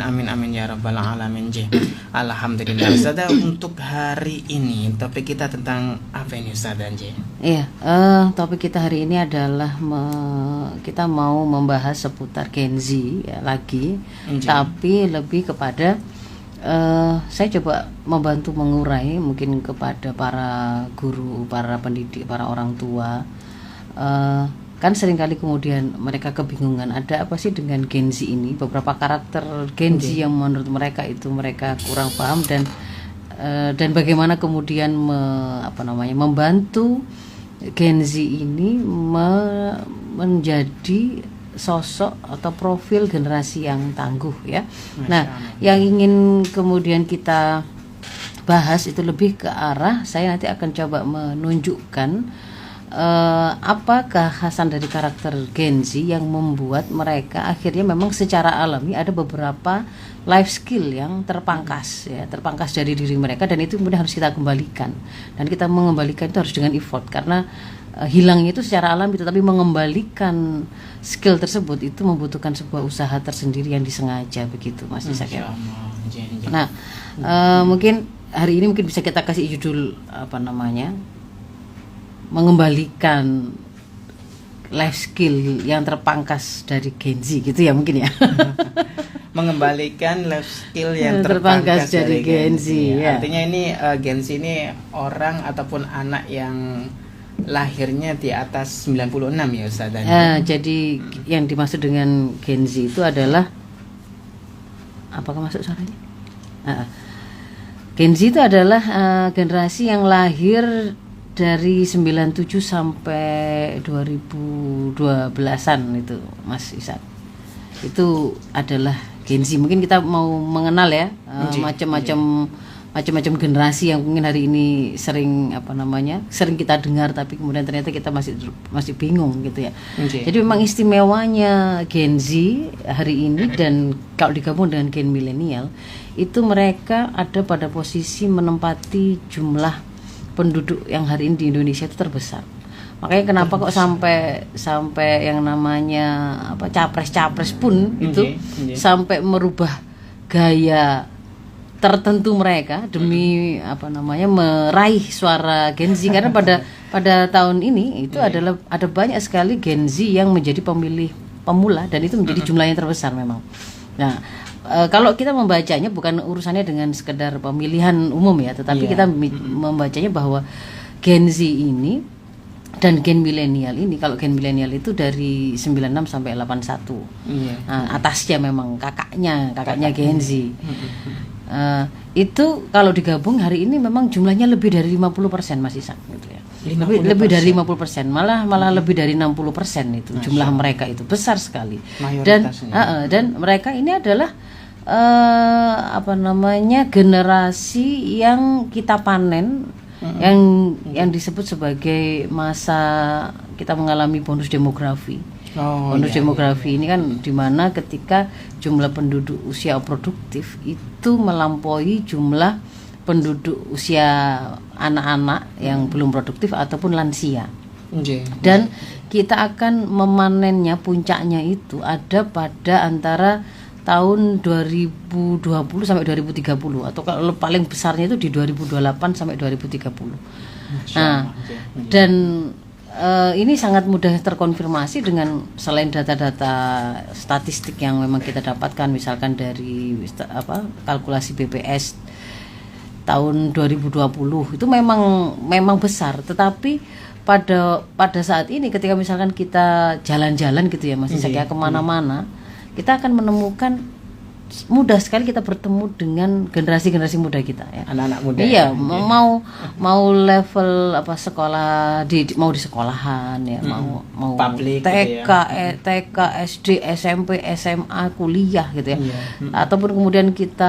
amin amin ya rabbal alamin. Alhamdulillah. Ustazah, untuk hari ini topik kita tentang apa ini Ustazah? Iya, topik kita hari ini adalah kita mau membahas seputar Gen Z ya, lagi, tapi lebih kepada saya coba membantu mengurai mungkin kepada para guru, para pendidik, para orang tua. Kan seringkali kemudian mereka kebingungan ada apa sih dengan Gen Z ini, beberapa karakter Gen Z yang menurut mereka itu mereka kurang paham, dan bagaimana kemudian membantu Gen Z ini menjadi sosok atau profil generasi yang tangguh ya. Nah, yang ingin kemudian kita bahas itu lebih ke arah saya nanti akan coba menunjukkan apa kekhasan dari karakter Gen Z yang membuat mereka akhirnya memang secara alami ada beberapa life skill yang terpangkas dari diri mereka, dan itu kemudian harus kita kembalikan, dan kita mengembalikan itu harus dengan effort karena hilangnya itu secara alami, tetapi mengembalikan skill tersebut itu membutuhkan sebuah usaha tersendiri yang disengaja, begitu Mas Ishak ya. Nah, mungkin hari ini mungkin bisa kita kasih judul mengembalikan life skill yang terpangkas dari Gen Z gitu ya mungkin ya. Mengembalikan life skill yang terpangkas dari Gen Z ya. Artinya ini Gen Z ini orang ataupun anak yang lahirnya di atas 96 ya Ustaz. Jadi yang dimaksud dengan Gen Z itu adalah, apakah masuk suaranya? Gen Z itu adalah generasi yang lahir dari 97 sampai 2012-an itu Mas Ishak. Itu adalah Gen Z. Mungkin kita mau mengenal ya macam-macam generasi yang mungkin hari ini sering kita dengar, tapi kemudian ternyata kita masih bingung gitu ya. Jadi memang istimewanya Gen Z hari ini, dan kalau digabung dengan Gen milenial itu mereka ada pada posisi menempati jumlah penduduk yang hari ini di Indonesia itu terbesar. Makanya kenapa kok sampai yang namanya capres-capres pun itu sampai merubah gaya tertentu mereka demi meraih suara Gen Z, karena pada tahun ini itu adalah ada banyak sekali Gen Z yang menjadi pemilih pemula, dan itu menjadi jumlah yang terbesar memang. Nah, kalau kita membacanya bukan urusannya dengan sekedar pemilihan umum ya, tetapi kita membacanya bahwa Gen Z ini dan Gen milenial ini, kalau Gen milenial itu dari 96 sampai 81. Nah, atasnya memang kakaknya Gen Z. Itu kalau digabung hari ini memang jumlahnya lebih dari 50% Mas Ishak gitu ya. Lebih dari 50%, malah lebih dari 60% itu jumlah mereka itu besar sekali. Dan mereka ini adalah generasi yang kita panen, yang disebut sebagai masa kita mengalami bonus demografi. Bonus demografi ini kan dimana ketika jumlah penduduk usia produktif itu melampaui jumlah penduduk usia anak-anak yang belum produktif ataupun lansia. Dan kita akan memanennya, puncaknya itu ada pada antara tahun 2020 sampai 2030, atau kalau paling besarnya itu di 2028 sampai 2030. Nah, dan ini sangat mudah terkonfirmasi dengan selain data-data statistik yang memang kita dapatkan, misalkan dari kalkulasi BPS tahun 2020 itu memang besar, tetapi pada saat ini ketika misalkan kita jalan-jalan gitu ya Mas Ishak ya, kemana-mana kita akan menemukan mudah sekali kita bertemu dengan generasi muda kita ya, anak-anak muda. Iya, mau level sekolah mau di sekolahan ya, mau public TK, gitu ya. TK, SD, SMP, SMA, kuliah gitu ya. Ataupun kemudian kita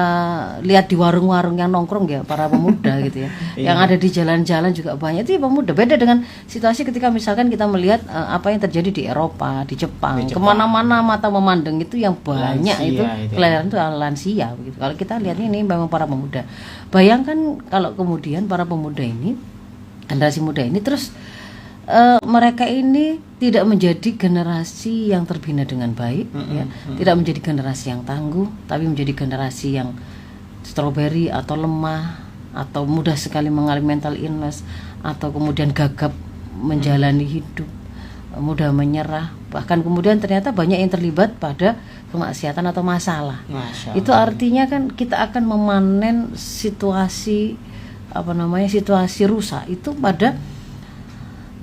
lihat di warung-warung yang nongkrong ya para pemuda gitu ya. Yang ada di jalan-jalan juga banyak itu pemuda. Beda dengan situasi ketika misalkan kita melihat apa yang terjadi di Eropa, di Jepang. Kemana-mana mata memandang itu yang banyak lansia, itu kelahiran lansia begitu. Kalau kita lihat ini memang para pemuda. Bayangkan kalau kemudian para pemuda ini, generasi muda ini terus mereka ini tidak menjadi generasi yang terbina dengan baik, ya, tidak menjadi generasi yang tangguh, tapi menjadi generasi yang strawberry atau lemah, atau mudah sekali mengalami mental illness, atau kemudian gagap menjalani hidup, mudah menyerah, bahkan kemudian ternyata banyak yang terlibat pada kemaksiatan atau masalah. Itu artinya kan kita akan memanen situasi situasi rusak itu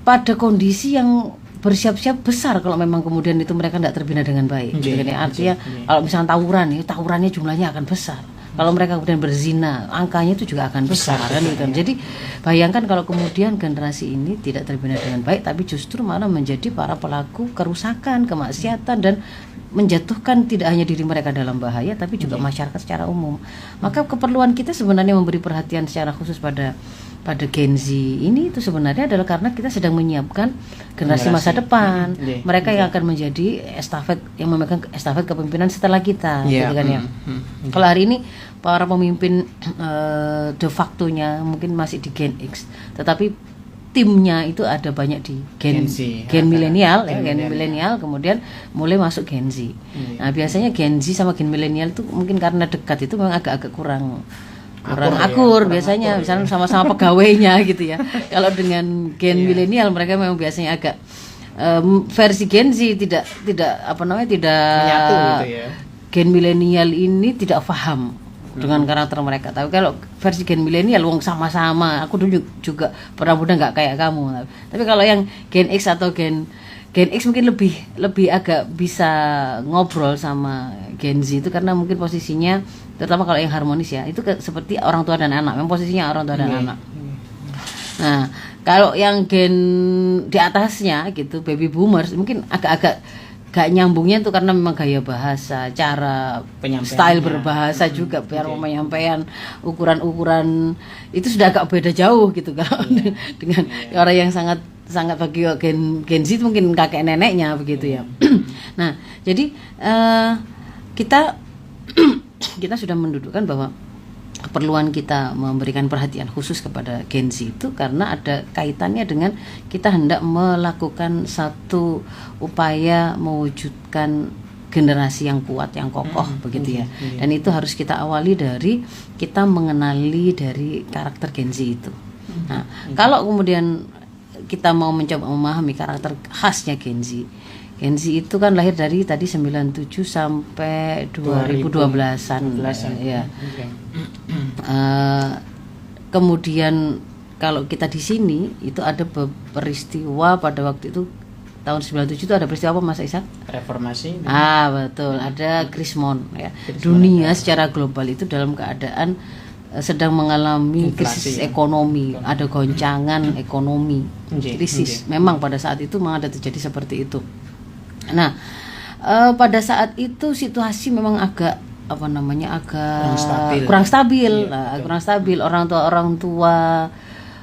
pada kondisi yang bersiap-siap besar kalau memang kemudian itu mereka tidak terbina dengan baik. Jadi artinya kalau misalnya tawurannya jumlahnya akan besar. Kalau mereka kemudian berzina, angkanya itu juga akan besar kan gitu. Jadi bayangkan kalau kemudian generasi ini tidak terbina dengan baik, tapi justru malah menjadi para pelaku kerusakan, kemaksiatan, dan menjatuhkan tidak hanya diri mereka dalam bahaya, tapi juga masyarakat secara umum. Maka keperluan kita sebenarnya memberi perhatian secara khusus pada Gen Z ini itu sebenarnya adalah karena kita sedang menyiapkan generasi masa depan. Mereka yang akan menjadi yang memegang estafet kepemimpinan setelah kita, gitu kan ya. Kalau hari ini para pemimpin de facto-nya mungkin masih di Gen X, tetapi timnya itu ada banyak di Gen milenial, Gen milenial, kemudian mulai masuk Gen Z. Nah, biasanya Gen Z sama Gen milenial itu mungkin karena dekat itu memang agak-agak kurang akur biasanya, misalnya sama-sama pegawainya gitu ya. Kalau dengan Gen milenial mereka memang biasanya agak versi Gen Z tidak menyatu gitu ya. Gen milenial ini tidak paham dengan karakter mereka. Tapi kalau versi Gen milenial wong sama-sama, aku dulu juga pernah muda nggak kayak kamu. Tapi kalau yang Gen X atau Gen X mungkin lebih agak bisa ngobrol sama Gen Z itu karena mungkin posisinya, terutama kalau yang harmonis ya, itu seperti orang tua dan anak, memang posisinya orang tua dan anak. Nah, kalau yang gen di atasnya gitu, baby boomers, mungkin agak-agak gak nyambungnya itu karena memang gaya bahasa, cara style berbahasa juga, biar penyampaian, ukuran itu sudah agak beda jauh gitu kalau dengan orang yang sangat bagi Gen Z itu mungkin kakek neneknya begitu ya. Nah, jadi kita sudah mendudukkan bahwa keperluan kita memberikan perhatian khusus kepada Gen Z itu karena ada kaitannya dengan kita hendak melakukan satu upaya mewujudkan generasi yang kuat, yang kokoh begitu ya. Dan itu harus kita awali dari kita mengenali dari karakter Gen Z itu. Nah, kalau kemudian kita mau mencoba memahami karakter khasnya Gen Z itu kan lahir dari tadi 97 sampai 2012-an ya. Kemudian kalau kita di sini itu ada peristiwa pada waktu itu tahun 97 itu ada peristiwa apa Mas Ishak? Reformasi. Betul, ada Krismon ya. Dunia secara global itu dalam keadaan sedang mengalami krisis ekonomi, ada goncangan ekonomi, krisis. Memang pada saat itu memang ada terjadi seperti itu. Nah, pada saat itu situasi memang agak kurang stabil. Kurang stabil.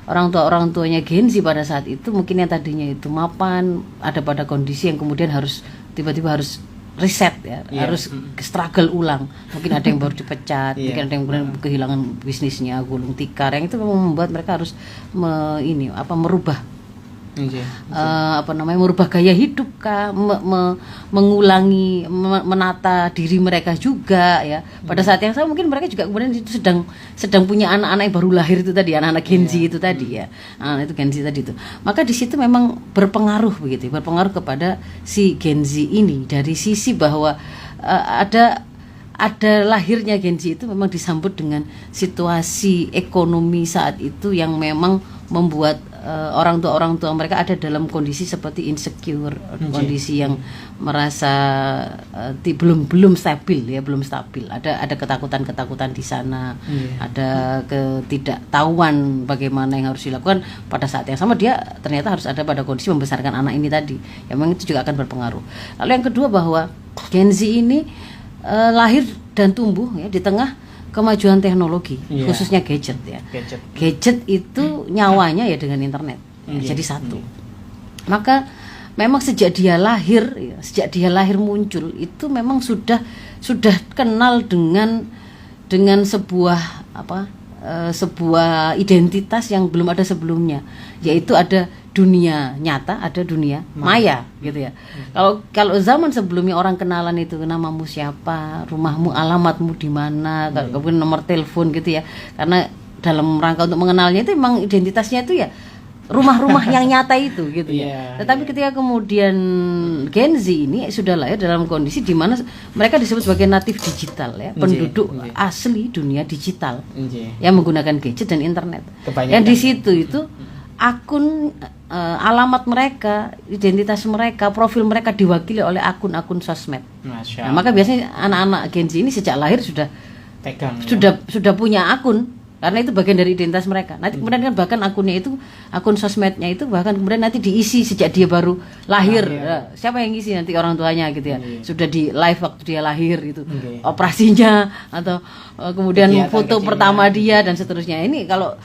Orang tuanya Gen Z pada saat itu mungkin yang tadinya itu mapan, ada pada kondisi yang kemudian harus tiba-tiba harus reset ya, harus struggle ulang. Mungkin ada yang baru dipecat, mungkin ada yang kehilangan bisnisnya, gulung tikar, yang itu memang membuat mereka harus merubah merubah gaya hidup mengulangi menata diri mereka juga ya. Pada saat yang sama mungkin mereka juga kemudian itu sedang punya anak-anak yang baru lahir itu tadi, anak-anak Gen Z itu tadi ya. Itu Gen Z tadi itu. Maka di situ memang berpengaruh kepada si Gen Z ini dari sisi bahwa ada lahirnya Gen Z itu memang disambut dengan situasi ekonomi saat itu yang memang membuat orang tua mereka ada dalam kondisi seperti insecure, kondisi yang merasa belum stabil. Ada ketakutan di sana, ada ketidaktahuan bagaimana yang harus dilakukan. Pada saat yang sama dia ternyata harus ada pada kondisi membesarkan anak ini tadi. Memang itu juga akan berpengaruh. Lalu yang kedua bahwa Gen Z ini lahir dan tumbuh ya di tengah kemajuan teknologi, khususnya gadget ya. Gadget itu nyawanya ya dengan internet, jadi satu. Maka memang sejak dia lahir muncul itu memang sudah kenal dengan sebuah sebuah identitas yang belum ada sebelumnya, yaitu ada dunia nyata, ada dunia maya gitu ya. Kalau zaman sebelumnya orang kenalan itu namamu siapa, rumahmu, alamatmu di mana, kemudian nomor telepon gitu ya. Karena dalam rangka untuk mengenalnya itu memang identitasnya itu ya rumah-rumah yang nyata itu gitu ya. Tetapi ketika kemudian Gen Z ini sudah lahir dalam kondisi di mana mereka disebut sebagai natif digital ya, penduduk asli dunia digital yang menggunakan gadget dan internet. Yang di situ itu akun alamat mereka, identitas mereka, profil mereka diwakili oleh akun-akun sosmed. Nah, maka biasanya anak-anak Gen Z ini sejak lahir sudah sudah punya akun. Karena itu bagian dari identitas mereka. Nanti kemudian kan bahkan akunnya itu, akun sosmednya itu bahkan kemudian nanti diisi sejak dia baru lahir. Siapa yang ngisi nanti orang tuanya gitu ya. Sudah di live waktu dia lahir itu. Operasinya atau kemudian foto pertama dia dan seterusnya. Ini kalau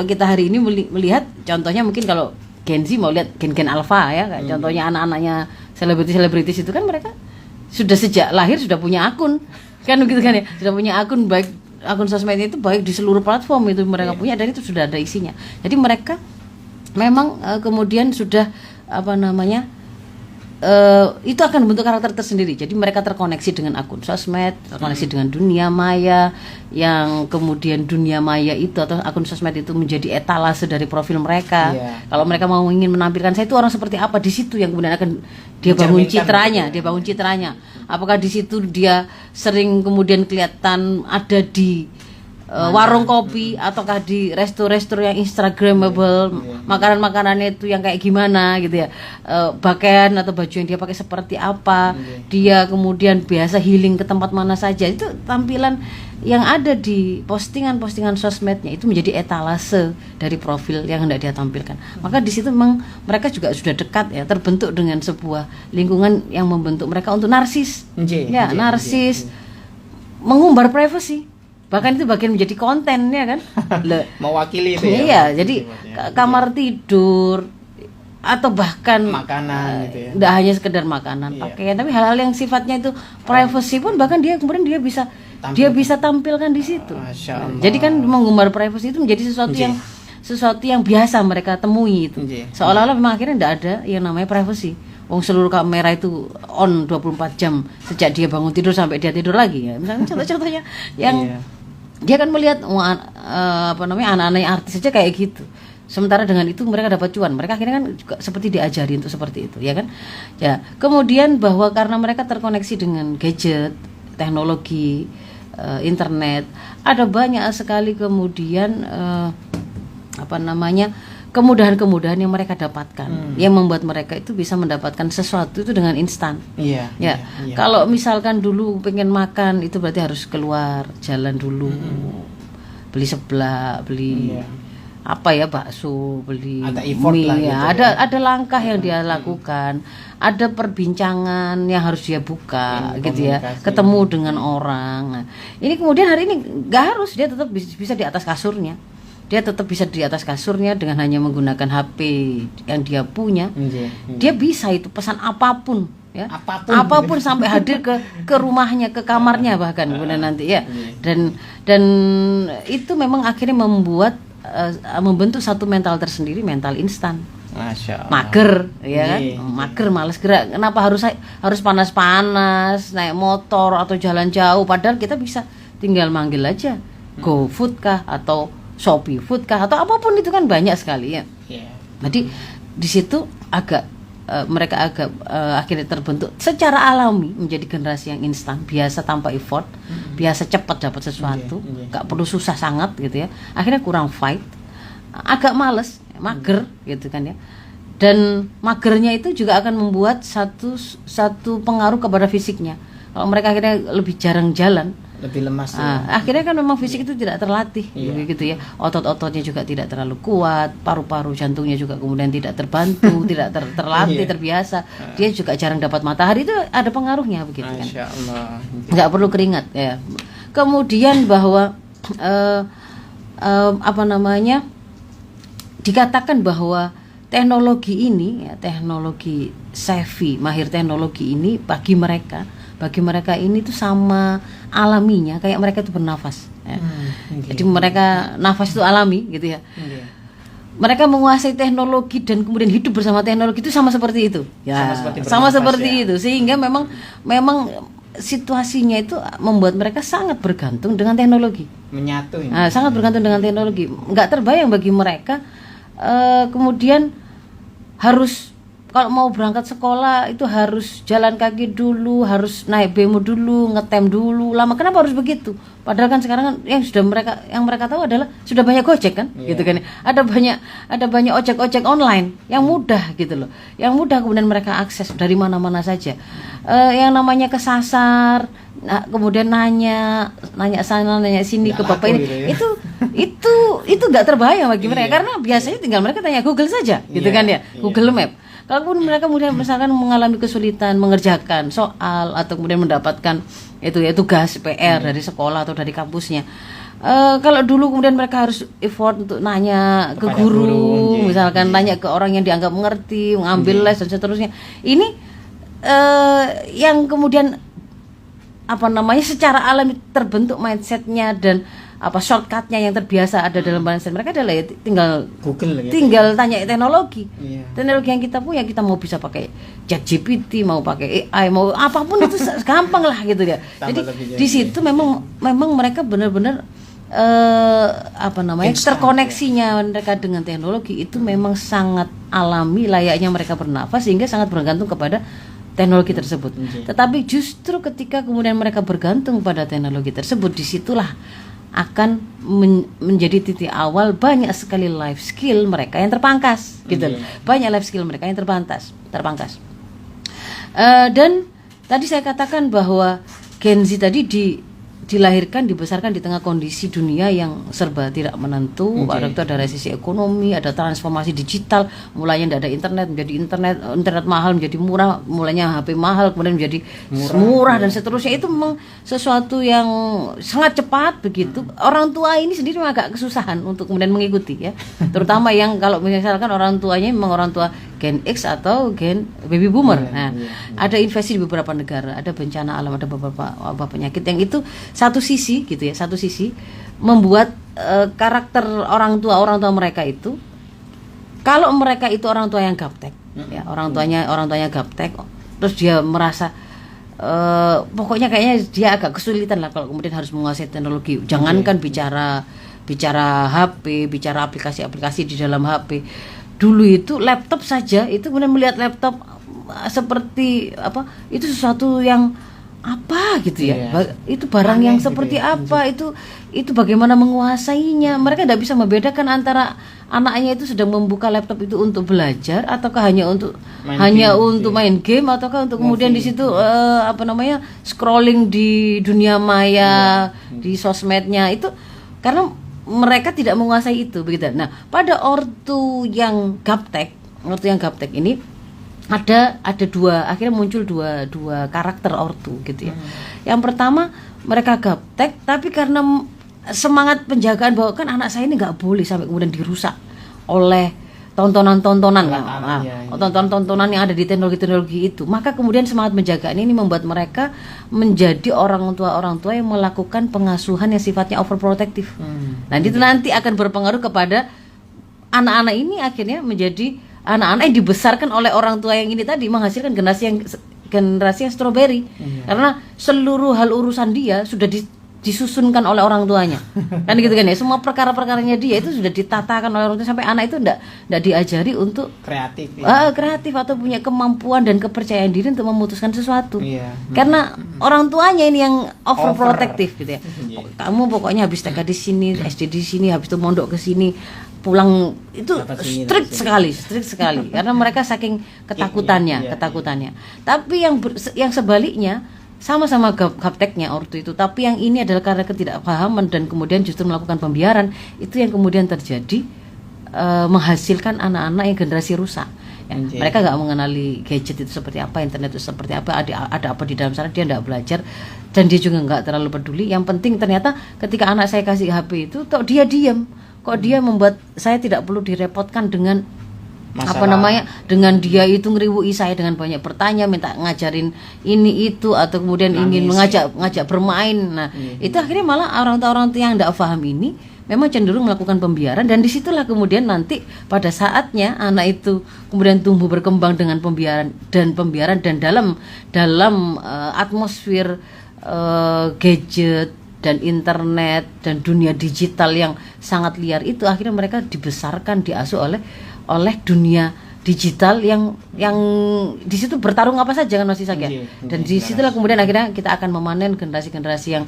kita hari ini melihat contohnya mungkin kalau Gen Z mau lihat gen-gen alpha ya, kayak contohnya anak-anaknya selebritis itu kan mereka sudah sejak lahir sudah punya akun. Kan begitu kan ya. Sudah punya akun baik akun sosmednya itu baik di seluruh platform itu mereka punya dan itu sudah ada isinya. Jadi mereka memang kemudian sudah itu akan membentuk karakter tersendiri. Jadi mereka terkoneksi dengan akun sosmed, terkoneksi dengan dunia maya, yang kemudian dunia maya itu atau akun sosmed itu menjadi etalase dari profil mereka. Kalau mereka mau ingin menampilkan saya itu orang seperti apa, di situ yang kemudian akan dia bangun citranya. Apakah di situ dia sering kemudian kelihatan ada di warung kopi ataukah di resto-resto yang instagramable, makanan-makanannya itu yang kayak gimana gitu ya, pakaian atau baju yang dia pakai seperti apa, dia kemudian biasa healing ke tempat mana saja, itu tampilan yang ada di postingan-postingan sosmednya itu menjadi etalase dari profil yang hendak dia tampilkan. Maka di situ memang mereka juga sudah dekat ya, terbentuk dengan sebuah lingkungan yang membentuk mereka untuk narsis, narsis, mengumbar privasi. Bahkan itu bagian menjadi konten ya kan. Mewakili itu ya. Iya, jadi kamar tidur atau bahkan makanan gitu ya. Tidak hanya sekedar makanan, pakaian, tapi hal-hal yang sifatnya itu privacy pun bahkan dia kemudian dia bisa tampilkan di situ. Jadi kan mengumbar privacy itu menjadi sesuatu yang biasa mereka temui itu. Seolah-olah memang akhirnya tidak ada yang namanya privacy. Seluruh kamera itu on 24 jam sejak dia bangun tidur sampai dia tidur lagi ya. Misalnya contoh-contohnya yang dia kan melihat anak-anak artis saja kayak gitu. Sementara dengan itu mereka dapat cuan. Mereka akhirnya kan juga seperti diajari untuk seperti itu, ya kan? Ya. Kemudian bahwa karena mereka terkoneksi dengan gadget, teknologi, internet, ada banyak sekali kemudian kemudahan-kemudahan yang mereka dapatkan, yang membuat mereka itu bisa mendapatkan sesuatu itu dengan instan. Kalau misalkan dulu pengen makan itu berarti harus keluar jalan dulu, beli seblak, beli bakso, beli mie. Ada langkah yang dia lakukan, ada perbincangan yang harus dia buka, gitu ya, ketemu dengan orang. Nah, ini kemudian hari ini nggak harus, dia tetap bisa di atas kasurnya. Dia tetap bisa di atas kasurnya dengan hanya menggunakan HP yang dia punya. Dia bisa itu pesan apapun ya. Apapun sampai hadir ke rumahnya, ke kamarnya bahkan kemudian nanti ya. Dan itu memang akhirnya membentuk satu mental tersendiri, mental instan. Mager ya kan? Mager, malas gerak. Kenapa harus panas-panas naik motor atau jalan jauh, padahal kita bisa tinggal manggil aja GoFood kah atau Shopee Food kah atau apapun, itu kan banyak sekali ya. Jadi di situ mereka akhirnya terbentuk secara alami menjadi generasi yang instan, biasa tanpa effort, biasa cepat dapat sesuatu, nggak perlu susah sangat gitu ya. Akhirnya kurang fight, agak males, mager gitu kan ya. Dan magernya itu juga akan membuat satu pengaruh kepada fisiknya. Kalau mereka akhirnya lebih jarang jalan, lebih lemas akhirnya kan memang fisik itu tidak terlatih gitu ya. Otot-ototnya juga tidak terlalu kuat, paru-paru jantungnya juga kemudian tidak terbantu, tidak terlatih, terbiasa. Dia juga jarang dapat matahari, itu ada pengaruhnya begitu kan. Nggak perlu keringat ya. Kemudian bahwa dikatakan bahwa teknologi ini ya, teknologi savvy, mahir teknologi ini bagi mereka ini tuh sama alaminya kayak mereka itu bernafas ya. Jadi mereka nafas itu alami gitu ya. mereka menguasai teknologi dan kemudian hidup bersama teknologi itu sama seperti itu. Ya, sama seperti itu. Sehingga memang situasinya itu membuat mereka sangat bergantung dengan teknologi. Menyatu ini. Nah, sangat bergantung dengan teknologi. Nggak terbayang bagi mereka kemudian harus kalau mau berangkat sekolah itu harus jalan kaki dulu, harus naik bemo dulu, ngetem dulu. Lama kenapa harus begitu? Padahal kan sekarang kan yang mereka tahu adalah sudah banyak Gojek kan, gitu kan. Ada banyak ojek online yang mudah gitu loh. Yang mudah kemudian mereka akses dari mana-mana saja. Yang namanya kesasar, kemudian nanya sana nanya sini ke bapak ini gitu ya. itu nggak terbayang bagi mereka karena biasanya tinggal mereka tanya Google saja gitu kan ya, Google Map. Kalaupun mereka kemudian misalkan mengalami kesulitan mengerjakan soal atau kemudian mendapatkan itu ya tugas PR dari sekolah atau dari kampusnya, kalau dulu kemudian mereka harus effort untuk nanya ke guru, misalkan nanya ke orang yang dianggap mengerti, mengambil les dan seterusnya. Ini yang kemudian secara alami terbentuk mindsetnya dan shortcutnya yang terbiasa ada dalam mindset mereka adalah ya tinggal Google, tinggal tanya teknologi. Teknologi yang kita punya, kita mau bisa pakai ChatGPT, mau pakai AI, mau apapun itu gampang lah gitu ya. Jadi di situ memang mereka benar-benar terkoneksinya mereka dengan teknologi itu memang sangat alami, layaknya mereka bernafas, sehingga sangat bergantung kepada teknologi tersebut. Tetapi justru ketika kemudian mereka bergantung pada teknologi tersebut, disitulah akan menjadi titik awal banyak sekali life skill mereka yang terpangkas, gitu. Banyak life skill mereka yang terpangkas. Dan tadi saya katakan bahwa Gen Z tadi dilahirkan, dibesarkan di tengah kondisi dunia yang serba tidak menentu. Ada resesi ekonomi, ada transformasi digital, mulainya tidak ada internet menjadi internet mahal menjadi murah, mulainya HP mahal kemudian menjadi murah dan seterusnya. Itu memang sesuatu yang sangat cepat begitu. Orang tua ini sendiri agak kesusahan untuk kemudian mengikuti ya. Terutama yang kalau misalkan orang tuanya memang orang tua Gen X atau Gen Baby Boomer. Ada invasi di beberapa negara, ada bencana alam, ada beberapa wabah penyakit yang itu satu sisi membuat karakter orang tua mereka itu, kalau mereka itu orang tua yang gaptek, ya orang tuanya gaptek, terus dia merasa pokoknya kayaknya dia agak kesulitan lah kalau kemudian harus menguasai teknologi. Jangankan bicara HP, bicara aplikasi-aplikasi di dalam HP. Dulu itu laptop saja, itu kemudian melihat laptop seperti itu sesuatu yang gitu ya. Itu barang yang seperti gitu itu bagaimana menguasainya. Mereka tidak bisa membedakan antara anaknya itu sedang membuka laptop itu untuk belajar ataukah hanya untuk main game ataukah untuk kemudian di situ scrolling di dunia maya, di sosmednya itu, karena mereka tidak menguasai itu begitu. Nah, pada ortu yang gaptek ini ada akhirnya muncul dua karakter ortu gitu ya. Yang pertama, mereka gaptek tapi karena semangat penjagaan bahwa kan anak saya ini nggak boleh sampai kemudian dirusak oleh tontonan-tontonan tontonan yang ada di teknologi itu, maka kemudian semangat penjagaan ini membuat mereka menjadi orang tua yang melakukan pengasuhan yang sifatnya overprotective. Nah, itu nanti akan berpengaruh kepada anak-anak ini, akhirnya menjadi anak-anak yang dibesarkan oleh orang tua yang ini tadi, menghasilkan generasi yang strawberry. Karena seluruh hal urusan dia sudah disusunkan oleh orang tuanya. Kan gitu kan ya, semua perkara-perkaranya dia itu sudah ditatakan oleh orang tua, sampai anak itu enggak diajari untuk kreatif atau punya kemampuan dan kepercayaan diri untuk memutuskan sesuatu. Karena orang tuanya ini yang overprotective gitu ya. Kamu pokoknya habis TK di sini, SD di sini, habis itu mondok ke sini, pulang itu strict sekali karena mereka saking ketakutannya. Tapi yang sebaliknya sama-sama gapteknya ortu itu, tapi yang ini adalah karena ketidakpahaman dan kemudian justru melakukan pembiaran, itu yang kemudian terjadi menghasilkan anak-anak yang generasi rusak. Mereka nggak mengenali gadget itu seperti apa, internet itu seperti apa, ada apa di dalam sana, dia nggak belajar dan dia juga nggak terlalu peduli. Yang penting ternyata ketika anak saya kasih HP itu, dia diam, kok dia membuat saya tidak perlu direpotkan dengan dengan dia itu ngeriwui saya dengan banyak bertanya, minta ngajarin ini itu, atau kemudian ingin ngajak bermain. Nah, itu akhirnya malah orang tua yang tidak paham ini memang cenderung melakukan pembiaran, dan disitulah kemudian nanti pada saatnya anak itu kemudian tumbuh berkembang dengan pembiaran dan dalam atmosfer gadget dan internet dan dunia digital yang sangat liar itu, akhirnya mereka dibesarkan, diasuh oleh dunia digital yang di situ bertarung apa saja kan Mas Ishak ya. Dan di situlah kemudian akhirnya kita akan memanen generasi-generasi yang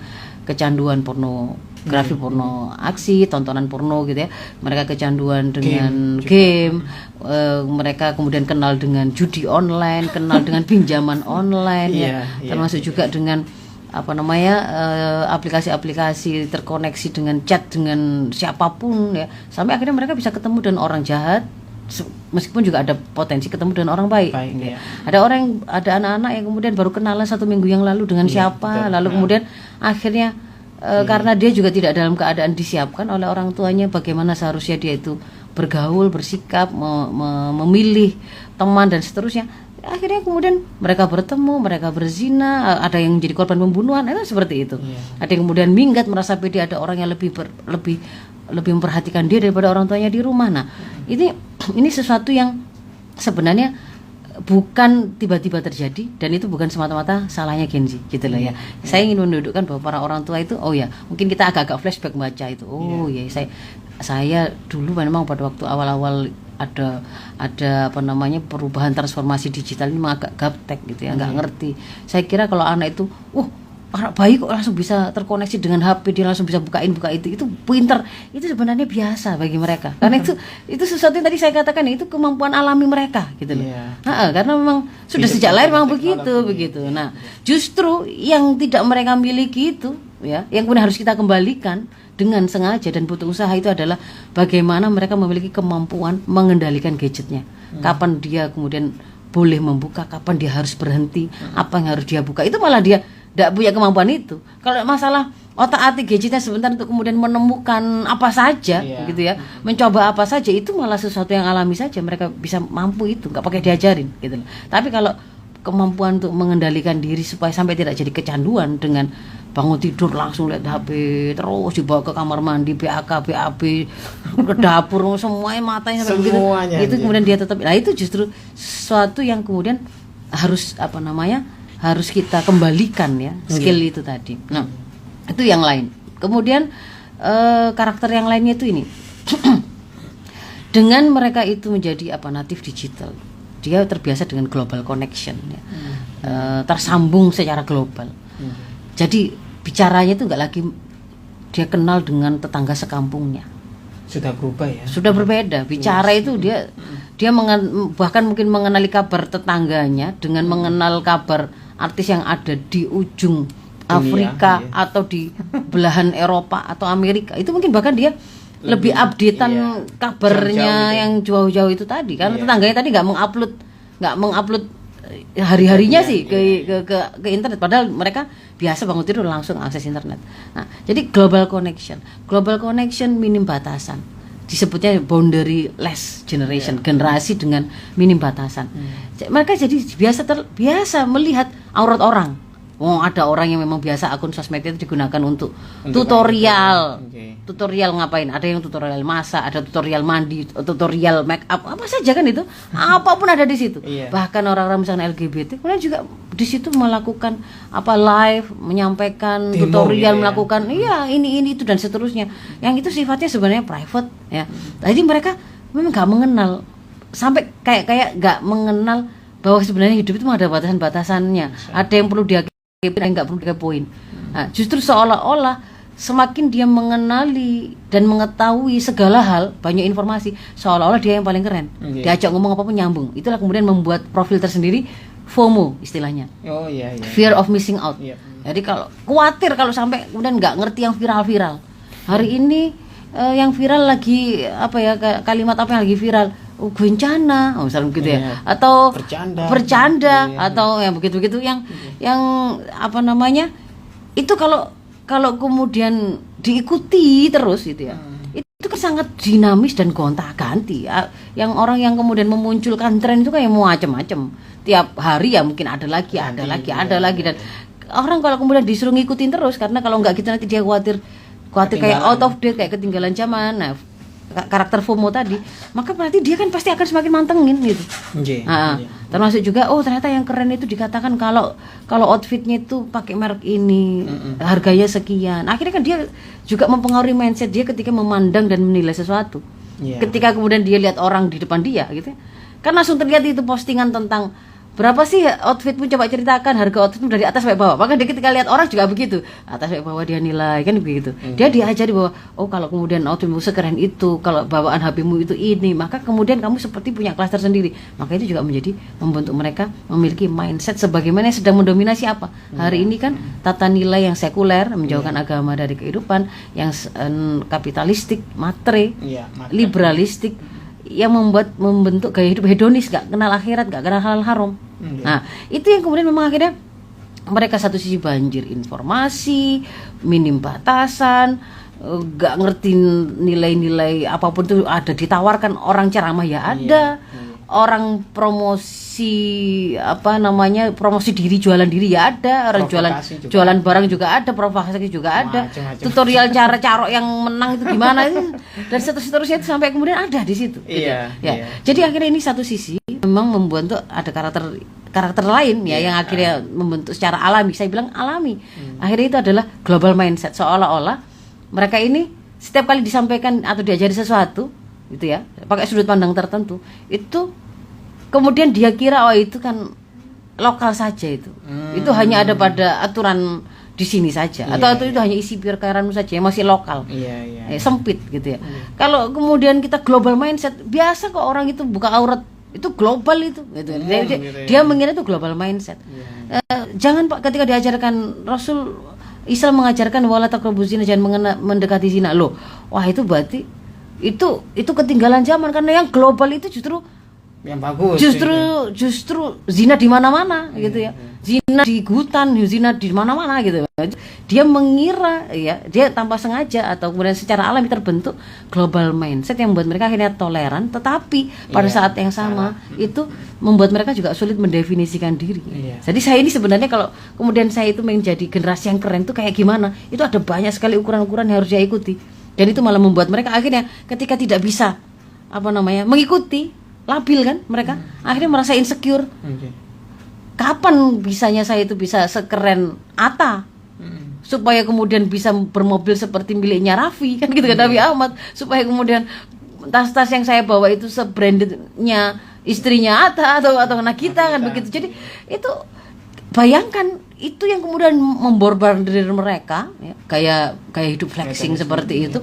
kecanduan pornografi, porno aksi, tontonan porno gitu ya. Mereka kecanduan dengan game, mereka kemudian kenal dengan judi online, kenal dengan pinjaman online ya. Termasuk juga dengan aplikasi-aplikasi terkoneksi dengan chat dengan siapapun ya. Sampai akhirnya mereka bisa ketemu dengan orang jahat, meskipun juga ada potensi ketemu dengan orang baik ya. Ada anak-anak yang kemudian baru kenalan 1 minggu yang lalu dengan siapa, lalu kemudian akhirnya karena dia juga tidak dalam keadaan disiapkan oleh orang tuanya bagaimana seharusnya dia itu bergaul, bersikap, memilih teman dan seterusnya, akhirnya kemudian mereka bertemu, mereka berzina, ada yang menjadi korban pembunuhan, itu seperti itu. Ada yang kemudian minggat, merasa pede, ada orang yang lebih memperhatikan dia daripada orang tuanya di rumah. Nah, ini sesuatu yang sebenarnya bukan tiba-tiba terjadi, dan itu bukan semata-mata salahnya Gen Z gitu loh ya. Saya ingin menunjukkan bahwa para orang tua itu, mungkin kita agak-agak flashback baca itu. Saya dulu memang pada waktu awal-awal ada perubahan transformasi digital ini memang agak gaptek gitu ya, nggak ngerti. Saya kira kalau anak itu anak bayi kok langsung bisa terkoneksi dengan HP, dia langsung bisa buka itu pinter. Itu sebenarnya biasa bagi mereka, karena itu sesuatu yang tadi saya katakan, itu kemampuan alami mereka gitu loh. Karena memang sudah sejak lahir memang begitu. Nah, justru yang tidak mereka miliki itu ya, yang kemudian harus kita kembalikan dengan sengaja dan butuh usaha, itu adalah bagaimana mereka memiliki kemampuan mengendalikan gadgetnya. Kapan dia kemudian boleh membuka, kapan dia harus berhenti, apa yang harus dia buka, itu malah dia tidak punya kemampuan itu. Kalau masalah otak-atik gadgetnya sebentar untuk kemudian menemukan apa saja gitu ya, mencoba apa saja, itu malah sesuatu yang alami saja, mereka bisa mampu itu, nggak pakai diajarin gitu. Tapi kalau kemampuan untuk mengendalikan diri supaya sampai tidak jadi kecanduan dengan bangun tidur langsung lihat HP, terus dibawa ke kamar mandi, BAK, BAB, ke dapur, semuanya matanya sampai begitu, itu kemudian dia tetap, nah itu justru sesuatu yang kemudian harus kita kembalikan ya, skill itu tadi. Nah, itu yang lain. Kemudian karakter yang lainnya itu ini. Dengan mereka itu menjadi natif digital, dia terbiasa dengan global connection ya. Tersambung secara global. Jadi bicaranya itu nggak lagi dia kenal dengan tetangga sekampungnya. Sudah berubah ya. Sudah berbeda. Bicara itu dia bahkan mungkin mengenali kabar tetangganya dengan mengenal kabar artis yang ada di ujung Afrika atau di belahan Eropa atau Amerika. Itu mungkin bahkan dia lebih updatean kabarnya yang jauh-jauh itu tadi, karena tetangganya tadi nggak mengupload hari-harinya sih ke internet, padahal mereka biasa bangun tidur langsung akses internet. Nah, jadi global connection minim batasan, disebutnya boundaryless generation, generasi dengan minim batasan. Mereka jadi biasa melihat aurat orang. Ada orang yang memang biasa akun sosmed itu digunakan untuk tutorial. Tutorial ngapain? Ada yang tutorial masak, ada tutorial mandi, tutorial make up, apa saja kan itu. Apapun ada di situ. Bahkan orang-orang misalnya LGBT, kemudian juga di situ melakukan live, menyampaikan demo, tutorial, melakukan ini itu dan seterusnya. Yang itu sifatnya sebenarnya private ya. Jadi mereka memang nggak mengenal, sampai kayak nggak mengenal bahwa sebenarnya hidup itu ada batasan-batasannya. Ada yang perlu dia nggak perlu dikepoin. Nah, justru seolah-olah semakin dia mengenali dan mengetahui segala hal, banyak informasi, seolah-olah dia yang paling keren. Diajak ngomong apapun nyambung. Itulah kemudian membuat profil tersendiri, FOMO istilahnya. Fear of missing out. Jadi kalau khawatir kalau sampai kemudian nggak ngerti yang viral-viral. Hari ini yang viral lagi kalimat apa yang lagi viral? Bencana, misalnya begitu ya, atau bercanda atau yang begitu-begitu yang itu kalau kemudian diikuti terus gitu ya, itu kan sangat dinamis dan gonta-ganti. Yang orang yang kemudian memunculkan tren itu kayak macam-macam. Tiap hari ya mungkin ada lagi dan orang kalau kemudian disuruh ngikutin terus, karena kalau nggak gitu nanti dia khawatir kayak out of date, kayak ketinggalan zaman. Nah, karakter FOMO tadi, maka berarti dia kan pasti akan semakin mantengin gitu. Termasuk juga ternyata yang keren itu dikatakan kalau outfitnya itu pakai merek ini, harganya sekian. Akhirnya kan dia juga mempengaruhi mindset dia ketika memandang dan menilai sesuatu. Ketika kemudian dia lihat orang di depan dia gitu, kan langsung terlihat itu postingan tentang berapa sih outfitmu, coba ceritakan harga outfitmu dari atas sampai bawah. Maka dia ketika lihat orang juga begitu, atas sampai bawah dia nilai, kan begitu. Dia diajari bahwa kalau kemudian outfitmu sekeren itu, kalau bawaan HP-mu itu ini, maka kemudian kamu seperti punya klaster sendiri. Maka itu juga menjadi membentuk mereka memiliki mindset sebagaimana yang sedang mendominasi apa hari ini kan, tata nilai yang sekuler, menjauhkan agama dari kehidupan, yang kapitalistik, matre, liberalistik, yang membentuk gaya hidup hedonis, gak kenal akhirat, gak kenal halal haram. Nah, itu yang kemudian memang akhirnya mereka satu sisi banjir informasi, minim batasan, gak ngerti nilai-nilai apapun itu ada ditawarkan, orang ceramah ya ada, orang promosi promosi diri, jualan diri ya ada, orang jualan barang juga ada, provokasi juga ada, tutorial cara carok yang menang itu gimana itu, dan seterusnya itu sampai kemudian ada di situ. Jadi akhirnya ini satu sisi memang membentuk ada karakter lain yang akhirnya membentuk secara alami. Saya bilang alami. Akhirnya itu adalah global mindset, seolah-olah mereka ini setiap kali disampaikan atau diajari sesuatu gitu ya, pakai sudut pandang tertentu, itu kemudian dia kira itu kan lokal saja itu hanya ada pada aturan di sini saja, atau itu hanya isi pikiranmu saja yang masih lokal, sempit gitu ya. Kalau kemudian kita global mindset, biasa kok orang itu buka aurat itu global itu gitu. Dia mengira itu global mindset. Jangan Pak, ketika diajarkan Rasul Islam mengajarkan wala taqrabuz zina, jangan mendekati zina. Loh, wah itu berarti itu ketinggalan zaman, karena yang global itu justru yang bagus, justru zina di mana-mana gitu ya. Zina di hutan, zina di mana-mana gitu. Dia mengira dia tanpa sengaja atau kemudian secara alami terbentuk global mindset yang membuat mereka akhirnya toleran, tetapi pada saat yang sama itu membuat mereka juga sulit mendefinisikan diri. Jadi saya ini sebenarnya kalau kemudian saya itu menjadi generasi yang keren itu kayak gimana? Itu ada banyak sekali ukuran-ukuran yang harus dia ikuti. Dan itu malah membuat mereka akhirnya ketika tidak bisa mengikuti, labil kan mereka, akhirnya merasa insecure. Kapan bisanya saya itu bisa sekeren Atta, supaya kemudian bisa bermobil seperti miliknya Raffi, kan gitu kan, Raffi Ahmad, supaya kemudian tas-tas yang saya bawa itu sebrandednya istrinya Atta atau Nagita kan begitu. Jadi itu bayangkan, itu yang kemudian memborbardir mereka kayak hidup flexing seperti itu.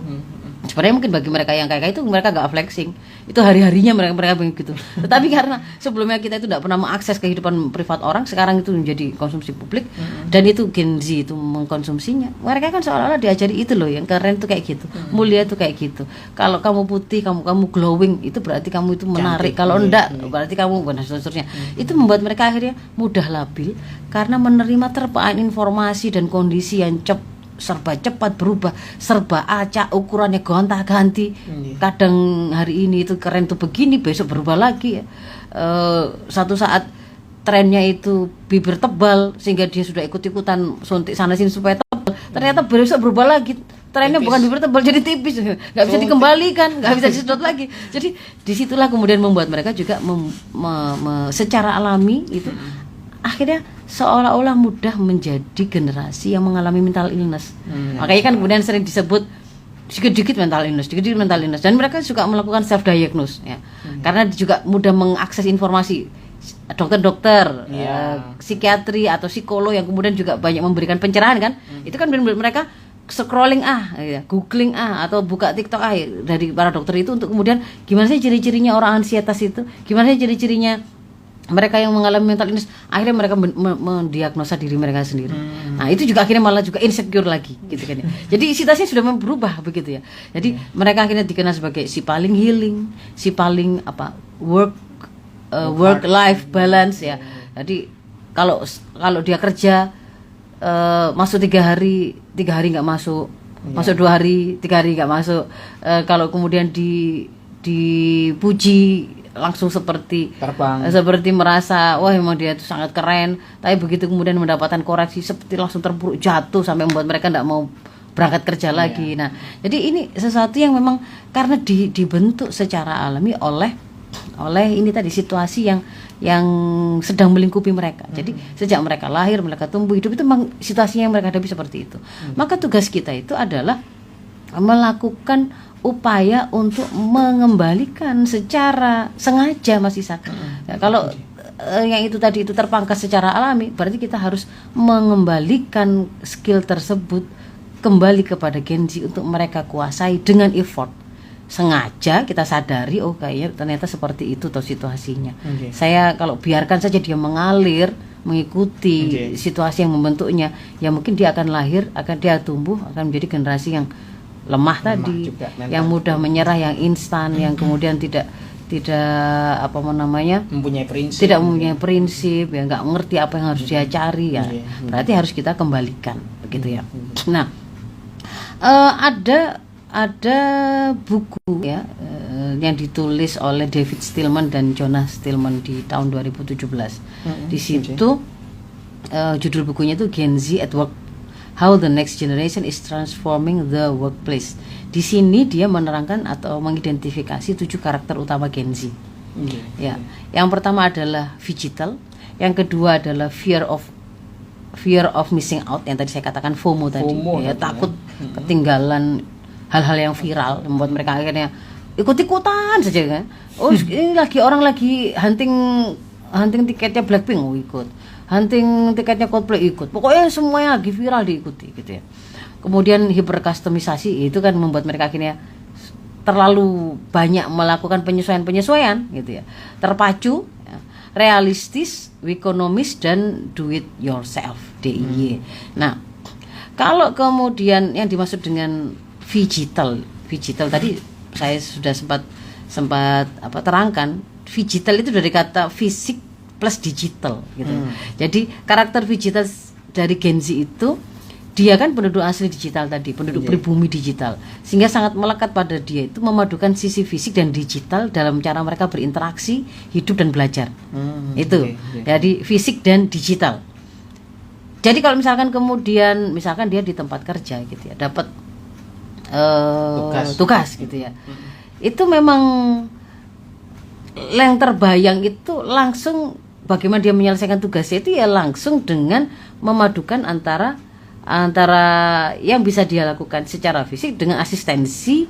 Sebenarnya mungkin bagi mereka yang kayak itu mereka gak flexing, itu hari-harinya mereka begitu. Tetapi karena sebelumnya kita itu tidak pernah mengakses kehidupan privat orang, sekarang itu menjadi konsumsi publik, dan itu Gen Z itu mengkonsumsinya. Mereka kan seolah-olah diajari itu loh, yang keren tuh kayak gitu, mulia tuh kayak gitu. Kalau kamu putih, kamu glowing, itu berarti kamu itu menarik. Kalau enggak, berarti kamu dan seterusnya. Itu membuat mereka akhirnya mudah labil karena menerima terpaan informasi dan kondisi yang serba cepat berubah, serba acak, ukurannya gonta-ganti. Kadang hari ini itu keren tuh begini, besok berubah lagi ya. Satu saat trennya itu bibir tebal sehingga dia sudah ikut-ikutan suntik sana sini supaya tebal. Ternyata besok berubah lagi, trennya bukan bibir tebal jadi tipis, nggak bisa dikembalikan, nggak bisa disedot lagi. Jadi disitulah kemudian membuat mereka juga secara alami itu akhirnya seolah-olah mudah menjadi generasi yang mengalami mental illness. Makanya kan kemudian sering disebut sedikit mental illness, dan mereka juga melakukan self diagnose ya. Karena juga mudah mengakses informasi. Dokter-dokter, psikiatri atau psikolog yang kemudian juga banyak memberikan pencerahan kan. Itu kan mereka scrolling googling atau buka TikTok dari para dokter itu untuk kemudian gimana sih ciri-cirinya orang ansietas itu, gimana sih ciri-cirinya mereka yang mengalami mental illness, akhirnya mereka mendiagnosa diri mereka sendiri. Nah itu juga akhirnya malah juga insecure lagi gitu kan ya. Jadi situasinya sudah berubah begitu ya. Jadi mereka akhirnya dikenal sebagai si paling healing, si paling work life balance ya. Jadi kalau dia kerja masuk 3 hari nggak masuk masuk 2 hari 3 hari nggak masuk. Kalau kemudian dipuji langsung seperti terbang, seperti merasa wah memang dia itu sangat keren, tapi begitu kemudian mendapatkan koreksi seperti langsung terpuruk jatuh sampai membuat mereka tidak mau berangkat kerja lagi. Nah, jadi ini sesuatu yang memang karena dibentuk secara alami oleh ini tadi situasi yang sedang melingkupi mereka. Jadi sejak mereka lahir, mereka tumbuh hidup itu memang situasinya yang mereka hadapi seperti itu. Maka tugas kita itu adalah melakukan upaya untuk mengembalikan secara sengaja Mas Ishak. Ya, kalau yang itu tadi itu terpangkas secara alami, berarti kita harus mengembalikan skill tersebut kembali kepada Gen Z untuk mereka kuasai dengan effort. Sengaja kita sadari, oh kayaknya ternyata seperti itu toh situasinya. Saya kalau biarkan saja dia mengalir mengikuti situasi yang membentuknya, ya mungkin dia akan lahir, dia tumbuh akan menjadi generasi yang lemah tadi, juga, yang mudah menyerah, yang instan, yang kemudian tidak mempunyai prinsip, tidak mempunyai prinsip, ya nggak mengerti apa yang harus dia cari ya. Berarti harus kita kembalikan, begitu ya. Nah, ada buku ya yang ditulis oleh David Stillman dan Jonas Stillman di tahun 2017. Di situ judul bukunya itu Gen Z at Work, How the Next Generation is Transforming the Workplace. Di sini dia menerangkan atau mengidentifikasi 7 karakter utama Gen Z. Ya, yang pertama adalah digital, yang kedua adalah fear of missing out, yang tadi saya katakan FOMO tadi, ya, takut ketinggalan hal-hal yang viral, membuat mereka akhirnya ikut-ikutan saja kan. Oh, ini orang lagi hunting tiketnya Blackpink, ikut. Hunting tiketnya Coldplay, ikut. Pokoknya semuanya lagi viral diikuti gitu ya. Kemudian hiperkustomisasi itu kan membuat mereka akhirnya terlalu banyak melakukan penyesuaian gitu ya. Terpacu, ya, realistis, ekonomis, dan do it yourself, DIY. Nah, kalau kemudian yang dimaksud dengan digital tadi saya sudah sempat terangkan, digital itu dari kata fisik plus digital gitu. Jadi karakter digital dari Gen Z itu dia kan penduduk asli digital tadi, penduduk pribumi digital, sehingga sangat melekat pada dia itu memadukan sisi fisik dan digital dalam cara mereka berinteraksi, hidup dan belajar. Itu jadi fisik dan digital. Jadi kalau misalkan kemudian misalkan dia di tempat kerja gitu ya, dapat tugas gitu ya, itu memang yang terbayang itu langsung bagaimana dia menyelesaikan tugasnya itu ya langsung dengan memadukan antara yang bisa dia lakukan secara fisik dengan asistensi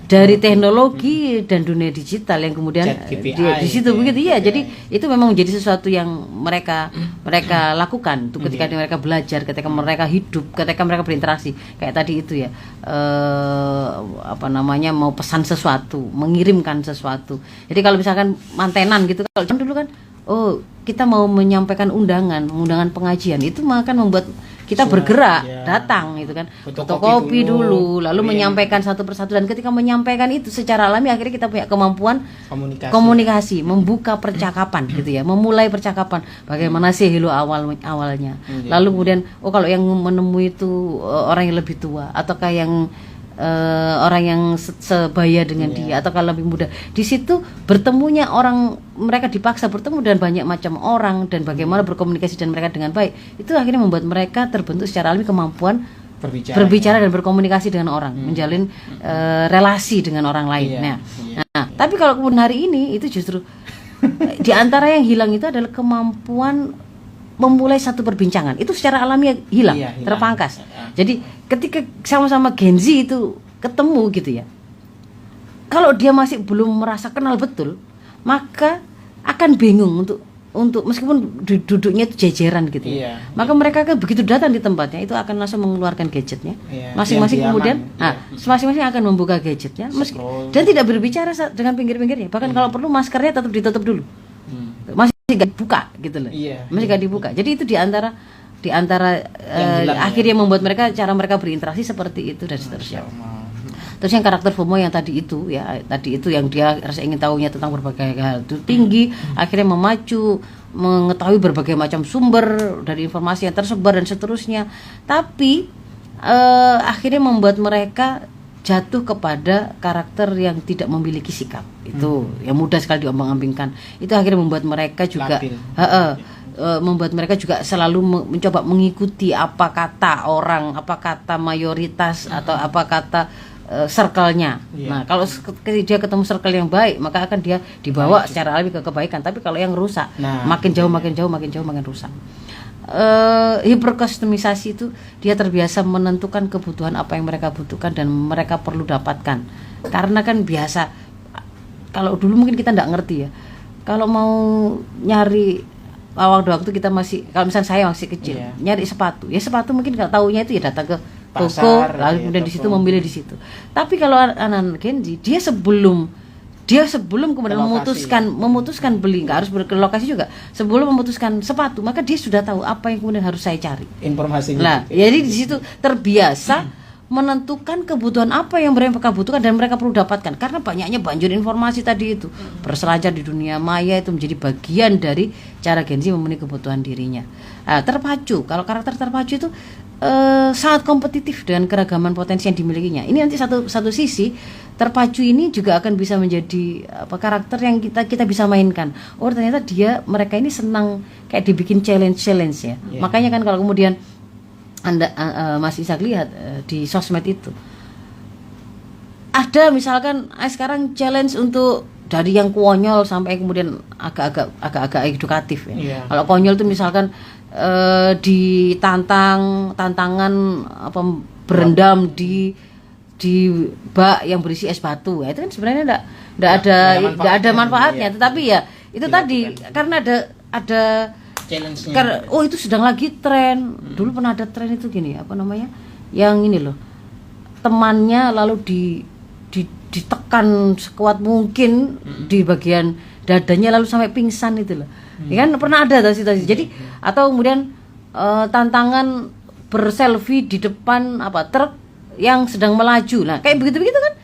dari teknologi dan dunia digital yang kemudian di situ begitu ya. Jadi itu memang menjadi sesuatu yang mereka lakukan tuh ketika mereka belajar, ketika mereka hidup, ketika mereka berinteraksi kayak tadi itu ya, mau pesan sesuatu, mengirimkan sesuatu. Jadi kalau misalkan mantenan gitu, kalau dulu kan kita mau menyampaikan undangan pengajian, itu akan membuat kita bergerak datang gitu kan, fotokopi dulu lalu menyampaikan satu persatu, dan ketika menyampaikan itu secara alami akhirnya kita punya kemampuan komunikasi, membuka percakapan gitu ya, memulai percakapan bagaimana sih awalnya. Lalu kemudian kalau yang menemui itu orang yang lebih tua ataukah yang orang yang sebaya dengan dia atau kalau lebih muda, di situ bertemunya orang, mereka dipaksa bertemu dengan banyak macam orang dan bagaimana berkomunikasi dan mereka dengan baik, itu akhirnya membuat mereka terbentuk secara alami kemampuan berbicara dan berkomunikasi dengan orang, menjalin relasi dengan orang lain. Nah, tapi kalau kemudian hari ini itu justru di antara yang hilang itu adalah kemampuan memulai satu perbincangan, itu secara alami hilang, terpangkas. Jadi ketika sama-sama Gen Z itu ketemu gitu ya, kalau dia masih belum merasa kenal betul, maka akan bingung untuk meskipun duduknya itu jajaran gitu ya, maka mereka kan begitu datang di tempatnya itu akan langsung mengeluarkan gadgetnya, masing-masing kemudian masing-masing akan membuka gadgetnya dan tidak berbicara dengan pinggir-pinggirnya, bahkan kalau perlu maskernya tetap ditutup dulu, masih gak dibuka gitu loh, masih gak dibuka. Jadi itu di antara akhirnya membuat cara mereka berinteraksi seperti itu dan seterusnya. Terus yang karakter FOMO yang tadi itu yang dia rasa ingin tahunya tentang berbagai hal itu tinggi, akhirnya memacu mengetahui berbagai macam sumber dari informasi yang tersebar dan seterusnya. Tapi akhirnya membuat mereka jatuh kepada karakter yang tidak memiliki sikap. Itu yang mudah sekali diombang-ambingkan. Itu akhirnya membuat mereka juga membuat mereka juga selalu mencoba mengikuti apa kata orang, apa kata mayoritas atau apa kata circle-nya. Nah, kalau dia ketemu circle yang baik, maka akan dia dibawa secara alami ke kebaikan. Tapi kalau yang rusak, makin jauh makin rusak. Hiperkustomisasi itu dia terbiasa menentukan kebutuhan apa yang mereka butuhkan dan mereka perlu dapatkan. Karena kan biasa, kalau dulu mungkin kita nggak ngerti ya, kalau mau nyari waktu kita masih, kalau misalnya saya masih kecil, nyari sepatu mungkin nggak taunya itu ya datang ke toko, lalu kemudian di situ memilih di situ. Tapi kalau anak-anak Gen Z, dia sebelum kemudian memutuskan beli, nggak harus ke lokasi juga, sebelum memutuskan sepatu, maka dia sudah tahu apa yang kemudian harus saya cari, informasinya. Nah, jadi di situ terbiasa menentukan kebutuhan apa yang mereka butuhkan dan mereka perlu dapatkan, karena banyaknya banjir informasi tadi itu berselancar di dunia maya, itu menjadi bagian dari cara Gen Z memenuhi kebutuhan dirinya. Terpacu, kalau karakter terpacu itu sangat kompetitif dengan keragaman potensi yang dimilikinya. Ini nanti satu sisi terpacu ini juga akan bisa menjadi karakter yang kita bisa mainkan. Oh, ternyata mereka ini senang kayak dibikin challenge ya. Makanya kan kalau kemudian Anda Mas Ishak lihat di sosmed itu ada misalkan sekarang challenge untuk dari yang konyol sampai kemudian agak edukatif ya. Kalau konyol itu misalkan tantangan berendam di bak yang berisi es batu. Itu kan sebenarnya enggak ada manfaatnya, tetapi ya itu tadi karena ada challenge-nya. Oh, itu sedang lagi tren. Dulu pernah ada tren itu gini, yang ini loh, temannya lalu ditekan sekuat mungkin di bagian dadanya lalu sampai pingsan itu loh. Ya kan pernah ada situasi. Jadi atau kemudian tantangan berselfie di depan truk yang sedang melaju. Nah, kayak begitu kan.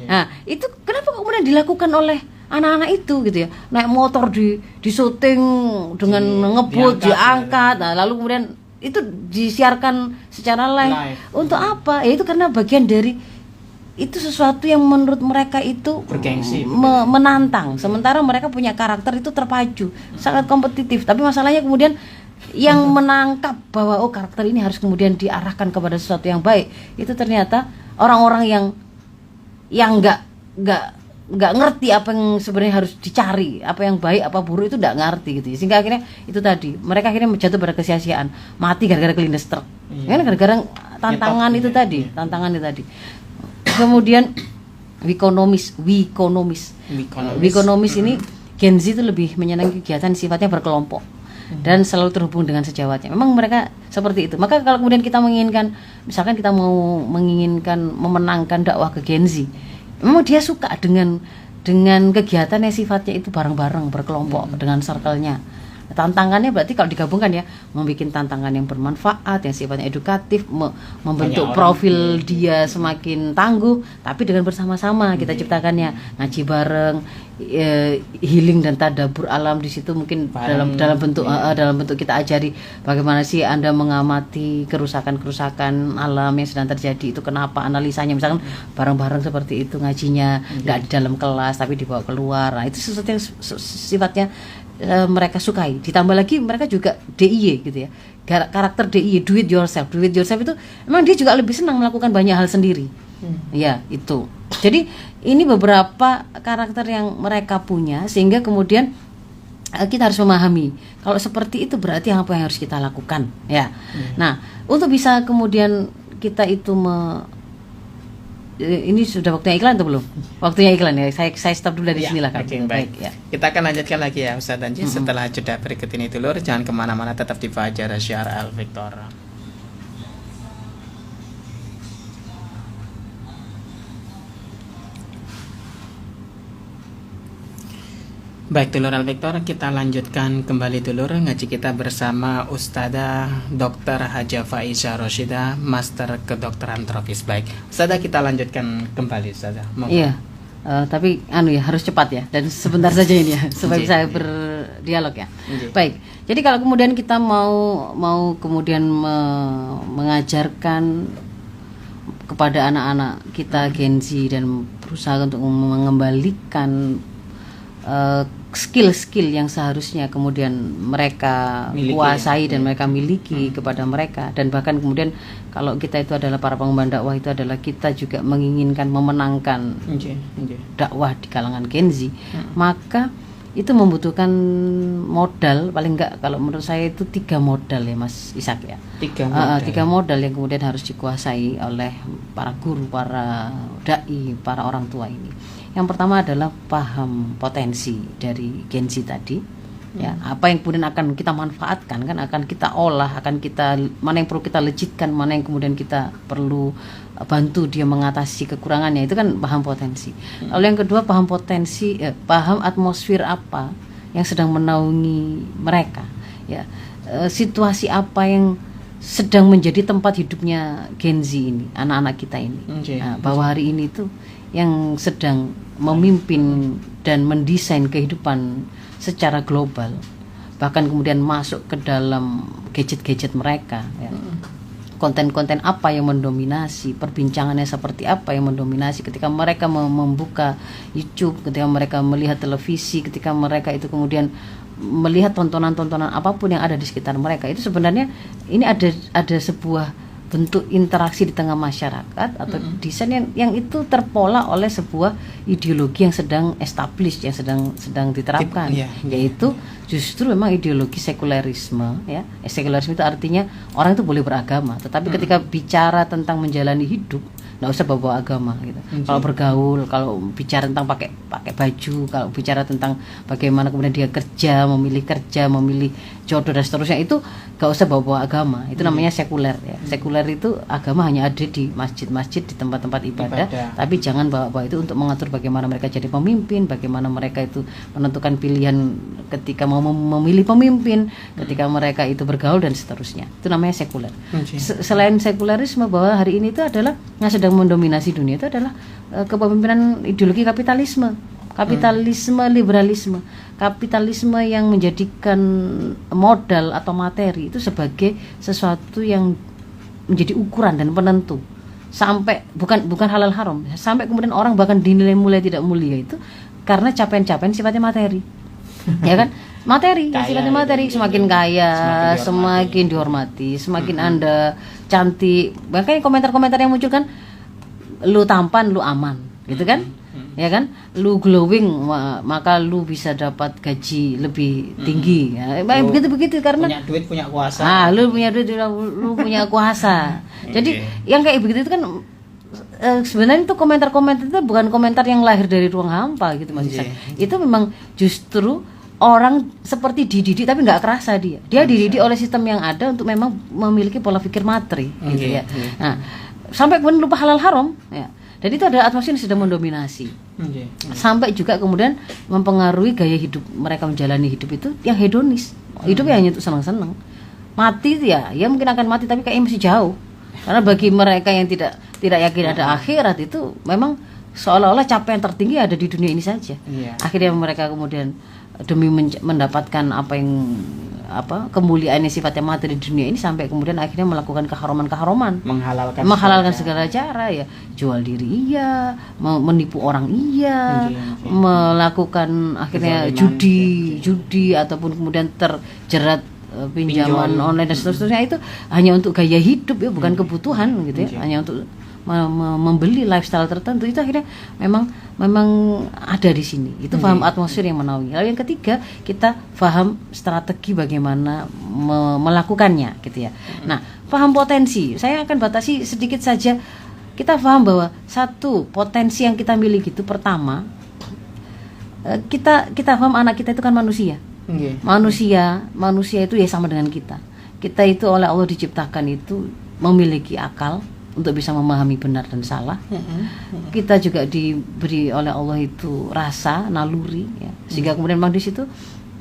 Nah, itu kenapa kemudian dilakukan oleh anak-anak itu gitu ya, naik motor di syuting dengan ngebut diangkat. Nah, lalu kemudian itu disiarkan secara live. Untuk apa? Ya itu karena bagian dari itu sesuatu yang menurut mereka itu bergengsi, menantang. Sementara mereka punya karakter itu terpacu, sangat kompetitif. Tapi masalahnya kemudian yang menangkap bahwa karakter ini harus kemudian diarahkan kepada sesuatu yang baik, itu ternyata orang-orang yang nggak ngerti apa yang sebenarnya harus dicari, apa yang baik apa buruk itu nggak ngerti gitu, sehingga akhirnya itu tadi mereka akhirnya jatuh pada kesia-siaan, mati gara-gara kelindes truk, kan gara-gara tantangan itu tadi. Kemudian wikonomis ini Gen Z itu lebih menyenangi kegiatan sifatnya berkelompok dan selalu terhubung dengan sejawatnya. Memang mereka seperti itu. Maka kalau kemudian kita menginginkan, misalkan kita mau memenangkan dakwah ke Gen Z, memang dia suka dengan kegiatan yang sifatnya itu bareng-bareng, berkelompok dengan circle-nya. Tantangannya berarti kalau digabungkan ya, membuat tantangan yang bermanfaat, yang sifatnya edukatif, membentuk profil dia semakin tangguh, tapi dengan bersama-sama kita ciptakannya, ngaji bareng, healing dan tadabbur alam di situ mungkin dalam bentuk kita ajari bagaimana sih Anda mengamati kerusakan alam yang sedang terjadi itu kenapa, analisanya misalkan bareng-bareng seperti itu ngajinya, nggak di dalam kelas tapi dibawa keluar. Nah, itu sesuatu yang sifatnya mereka sukai. Ditambah lagi mereka juga DIY gitu ya, karakter DIY, do it yourself itu memang dia juga lebih senang melakukan banyak hal sendiri. Ya itu. Jadi ini beberapa karakter yang mereka punya, sehingga kemudian kita harus memahami kalau seperti itu berarti apa yang harus kita lakukan ya. Nah, untuk bisa kemudian kita itu ini sudah waktunya iklan atau belum? Waktunya iklan ya. Saya stop dulu dari sinilah kan. Baik. Ya. Kita akan lanjutkan lagi ya Ustaz Danji setelah jeda berikut ini dulu. Jangan kemana-mana, tetap di Fajar Syiar Al Victor. Baik dulur Al Victor, kita lanjutkan kembali dulur ngaji kita bersama Ustadzah Dr. Haja Faiza Roshidah, Master Kedokteran Tropis. Baik, Ustadzah kita lanjutkan kembali Ustadzah. Iya, tapi harus cepat ya, dan sebentar saja ini ya, supaya bisa berdialog ya. Baik, jadi kalau kemudian kita mau kemudian mengajarkan kepada anak-anak kita Gen Z dan berusaha untuk mengembalikan skill-skill yang seharusnya kemudian mereka kuasai dan mereka miliki kepada mereka. Dan bahkan kemudian kalau kita itu adalah para pengemban dakwah, itu adalah kita juga menginginkan memenangkan dakwah di kalangan Gen Z, maka itu membutuhkan modal, paling enggak kalau menurut saya itu 3 modal ya Mas Ishak ya. 3 modal yang kemudian harus dikuasai oleh para guru, para dai, para orang tua ini. Yang pertama adalah paham potensi dari Gen Z tadi, ya, apa yang kemudian akan kita manfaatkan, kan akan kita olah, akan kita, mana yang perlu kita legitkan, mana yang kemudian kita perlu bantu dia mengatasi kekurangannya, itu kan paham potensi. Lalu yang kedua paham potensi, paham atmosfer apa yang sedang menaungi mereka, ya, situasi apa yang sedang menjadi tempat hidupnya Gen Z ini, anak-anak kita ini, bahwa hari ini tuh yang sedang memimpin dan mendesain kehidupan secara global, bahkan kemudian masuk ke dalam gadget-gadget mereka, ya. Konten-konten apa yang mendominasi, perbincangannya seperti apa yang mendominasi ketika mereka membuka YouTube, ketika mereka melihat televisi, ketika mereka itu kemudian melihat tontonan-tontonan apapun yang ada di sekitar mereka. Itu sebenarnya ini ada sebuah bentuk interaksi di tengah masyarakat atau desain yang itu terpola oleh sebuah ideologi yang sedang established, yang sedang diterapkan, yaitu justru memang ideologi sekulerisme, ya. Sekulerisme itu artinya orang itu boleh beragama, tetapi ketika bicara tentang menjalani hidup nggak usah bawa agama gitu. Kalau bergaul, kalau bicara tentang pakai baju, kalau bicara tentang bagaimana kemudian dia kerja, memilih jodoh dan seterusnya, itu nggak usah bawa agama. Itu namanya sekuler, ya. Sekuler itu agama hanya ada di masjid-masjid, di tempat-tempat ibadah, tapi jangan bawa itu untuk mengatur bagaimana mereka jadi pemimpin, bagaimana mereka itu menentukan pilihan ketika mau memilih pemimpin, ketika mereka itu bergaul dan seterusnya. Itu namanya sekuler. Selain sekulerisme, bahwa hari ini itu adalah yang sedang mendominasi dunia itu adalah kepemimpinan ideologi kapitalisme, liberalisme, kapitalisme yang menjadikan modal atau materi itu sebagai sesuatu yang menjadi ukuran dan penentu, sampai bukan halal haram, sampai kemudian orang bahkan dinilai mulai tidak mulia itu karena capaian-capaian sifatnya materi. Ya kan? Materi, sifatnya materi, semakin kaya, semakin dihormati, semakin Anda cantik. Bahkan komentar-komentar yang muncul kan, lu tampan, lu aman, gitu kan? Ya kan? Lu glowing, maka lu bisa dapat gaji lebih tinggi. Ya, begitu karena punya duit, punya kuasa. Lu punya duit, lu punya kuasa. Jadi yang kayak begitu itu kan sebenarnya itu komentar-komentar itu bukan komentar yang lahir dari ruang hampa gitu Mas Ishak. Itu memang justru orang seperti dididik tapi nggak kerasa dia dididik oleh sistem yang ada untuk memang memiliki pola pikir materi gitu ya. Nah, sampai kemudian lupa halal haram, ya. Dan itu ada atmosfer yang sudah mendominasi. Sampai juga kemudian mempengaruhi gaya hidup mereka, menjalani hidup itu yang hedonis. Hidup ya hanya untuk senang-senang. Mati ya mungkin akan mati tapi kayaknya masih jauh. Karena bagi mereka yang tidak yakin ada akhirat, itu memang seolah-olah capaian tertinggi ada di dunia ini saja. Akhirnya mereka kemudian demi mendapatkan kemuliaan yang sifatnya materi di dunia ini, sampai kemudian akhirnya melakukan keharaman, menghalalkan segala cara, ya, jual diri menipu orang melakukan akhirnya judi ataupun kemudian terjerat pinjaman online dan seterusnya. Itu hanya untuk gaya hidup, ya, bukan kebutuhan gitu, ya, hanya untuk membeli lifestyle tertentu. Itu akhirnya memang ada di sini. Itu paham atmosfer yang menaungi. Lalu yang ketiga, kita paham strategi bagaimana melakukannya gitu ya. Nah, paham potensi, saya akan batasi sedikit saja. Kita paham bahwa satu potensi yang kita miliki itu, pertama, kita paham anak kita itu kan manusia. Manusia itu ya sama dengan kita. Kita itu oleh Allah diciptakan itu memiliki akal untuk bisa memahami benar dan salah. Kita juga diberi oleh Allah itu rasa, naluri, ya. Sehingga kemudian memang di situ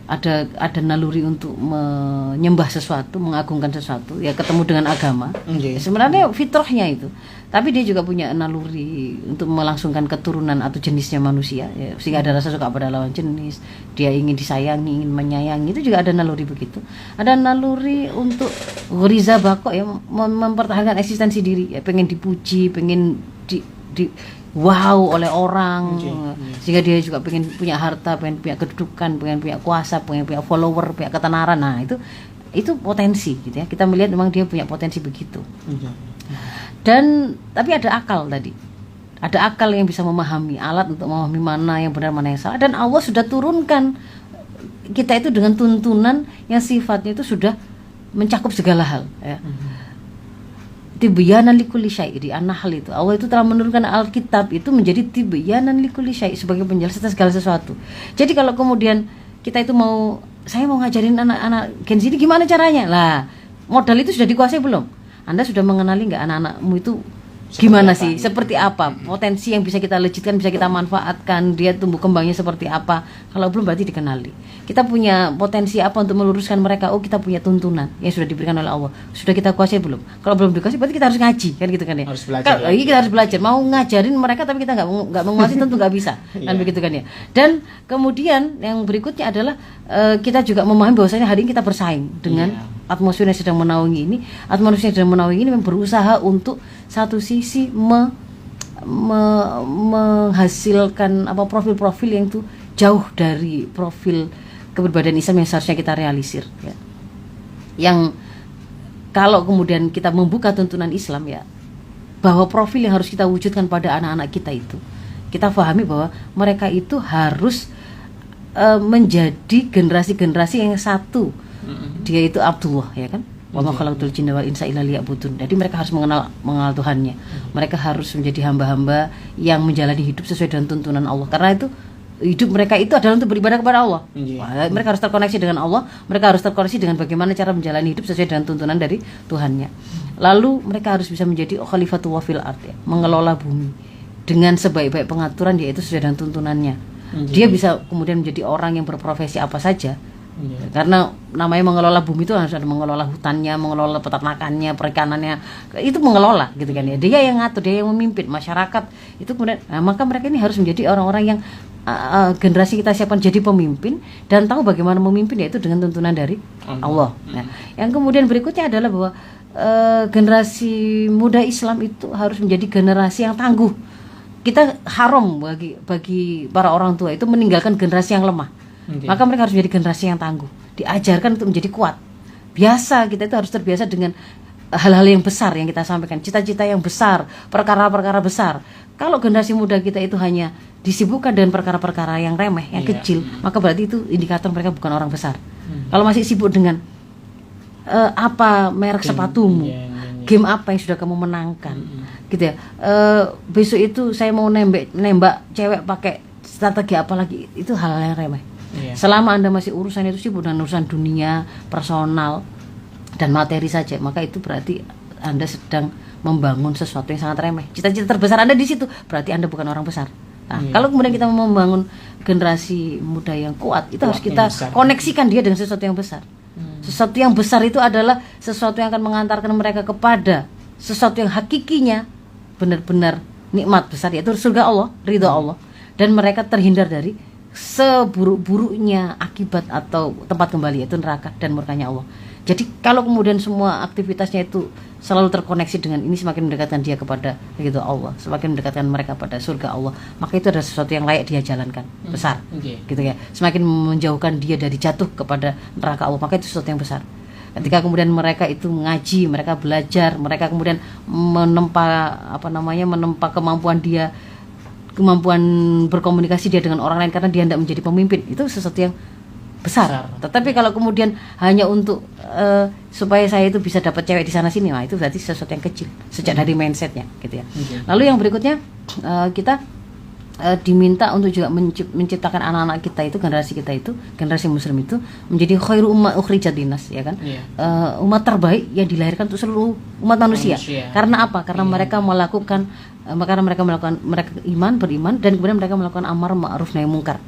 ada naluri untuk menyembah sesuatu, mengagungkan sesuatu, ya ketemu dengan agama. Ya, sebenarnya fitrahnya itu. Tapi dia juga punya naluri untuk melangsungkan keturunan atau jenisnya manusia, ya, sehingga ada rasa suka pada lawan jenis, dia ingin disayangi, ingin menyayangi, itu juga ada naluri begitu. Ada naluri untuk ghoriza bako, ya, mempertahankan eksistensi diri, ya, pengen dipuji, pengen wow oleh orang, sehingga dia juga pengen punya harta, pengen punya kedudukan, pengen punya kuasa, pengen punya follower, punya ketenaran. Nah, itu potensi gitu ya. Kita melihat memang dia punya potensi begitu. Dan tapi ada akal tadi. Ada akal yang bisa memahami, alat untuk memahami mana yang benar, mana yang salah, dan Allah sudah turunkan kita itu dengan tuntunan yang sifatnya itu sudah mencakup segala hal, ya. Tibyanan likulli syai' di An-Nahl itu Allah itu telah menurunkan Alkitab itu menjadi tibyanan likulli syai' sebagai penjelasan segala sesuatu. Jadi kalau kemudian kita itu saya mau ngajarin anak-anak Gen Z ini gimana caranya? Lah, modal itu sudah dikuasai belum? Anda sudah mengenali nggak anak-anakmu itu gimana sih? Seperti apa? Potensi yang bisa kita legitkan, bisa kita manfaatkan, dia tumbuh kembangnya seperti apa? Kalau belum berarti dikenali. Kita punya potensi apa untuk meluruskan mereka? Oh, kita punya tuntunan yang sudah diberikan oleh Allah. Sudah kita kuasai belum? Kalau belum dikuasai berarti kita harus ngaji, kan gitu kan ya? Harus belajar. Kita harus belajar. Mau ngajarin mereka tapi kita nggak menguasai tentu nggak bisa, kan begitu kan ya? Dan kemudian yang berikutnya adalah kita juga memahami bahwasanya hari ini kita bersaing dengan atmosfer yang sedang menaungi ini. Atmosfer yang sedang menaungi ini memang berusaha untuk satu sisi menghasilkan profil-profil yang itu jauh dari profil keberadaan Islam yang seharusnya kita realisir, ya. Yang kalau kemudian kita membuka tuntunan Islam, ya, bahwa profil yang harus kita wujudkan pada anak-anak kita itu, kita pahami bahwa mereka itu harus menjadi generasi-generasi yang satu. Dia itu Abdullah, ya kan? Wa ma khalaqtul jinna wal insa illa liya'budun. Jadi mereka harus mengenal Tuhannya. Mereka harus menjadi hamba-hamba yang menjalani hidup sesuai dengan tuntunan Allah. Karena itu hidup mereka itu adalah untuk beribadah kepada Allah. Mereka harus terkoneksi dengan Allah. Mereka harus terkoneksi dengan bagaimana cara menjalani hidup sesuai dengan tuntunan dari Tuhannya. Lalu mereka harus bisa menjadi khalifatullah fil ard, ya, mengelola bumi dengan sebaik-baik pengaturan, yaitu sesuai dengan tuntunannya. Dia bisa kemudian menjadi orang yang berprofesi apa saja. Karena namanya mengelola bumi itu harus ada mengelola hutannya, mengelola peternakannya, perikanannya, itu mengelola gitu kan ya. Dia yang ngatur, dia yang memimpin masyarakat itu kemudian. Maka mereka ini harus menjadi orang-orang yang generasi kita siapkan jadi pemimpin dan tahu bagaimana memimpin, yaitu dengan tuntunan dari Allah. Nah, yang kemudian berikutnya adalah bahwa generasi muda Islam itu harus menjadi generasi yang tangguh. Kita haram bagi para orang tua itu meninggalkan generasi yang lemah. Maka mereka harus menjadi generasi yang tangguh, diajarkan untuk menjadi kuat. Biasa kita itu harus terbiasa dengan hal-hal yang besar yang kita sampaikan, cita-cita yang besar, perkara-perkara besar. Kalau generasi muda kita itu hanya disibukkan dengan perkara-perkara yang remeh, yang kecil, maka berarti itu indikator mereka bukan orang besar. Kalau masih sibuk dengan apa merek sepatumu, game apa yang sudah kamu menangkan, gitu ya. Besok itu saya mau nembak cewek pakai strategi apa lagi, itu hal-hal yang remeh. Selama Anda masih urusan itu sibuk dengan urusan dunia, personal dan materi saja, maka itu berarti Anda sedang membangun sesuatu yang sangat remeh. Cita-cita terbesar Anda di situ, berarti Anda bukan orang besar. Nah, kalau kemudian kita mau membangun generasi muda yang kuat, itu harus kita koneksikan dia dengan sesuatu yang besar. Sesuatu yang besar itu adalah sesuatu yang akan mengantarkan mereka kepada sesuatu yang hakikinya benar-benar nikmat besar, yaitu surga Allah, ridha Allah, dan mereka terhindar dari seburuk-buruknya akibat atau tempat kembali, yaitu neraka dan murkanya Allah. Jadi kalau kemudian semua aktivitasnya itu selalu terkoneksi dengan ini, semakin mendekatkan dia kepada ridha Allah, semakin mendekatkan mereka pada surga Allah, maka itu adalah sesuatu yang layak dia jalankan, besar, gitu ya. Semakin menjauhkan dia dari jatuh kepada neraka Allah, maka itu sesuatu yang besar. Ketika kemudian mereka itu mengaji, mereka belajar, mereka kemudian menempa kemampuan dia, kemampuan berkomunikasi dia dengan orang lain karena dia tidak menjadi pemimpin, itu sesuatu yang besar. Tetapi kalau kemudian hanya untuk supaya saya itu bisa dapat cewek di sana sini, nah itu berarti sesuatu yang kecil sejak dari mindsetnya, gitu ya. Lalu yang berikutnya kita diminta untuk juga menciptakan anak-anak kita itu, generasi muslim itu menjadi khairu umma ukhrijat linnas, ya kan? Umat terbaik yang dilahirkan untuk seluruh umat manusia. Karena apa? Karena mereka melakukan karena mereka beriman dan kemudian mereka melakukan amar ma'ruf nahi mungkar.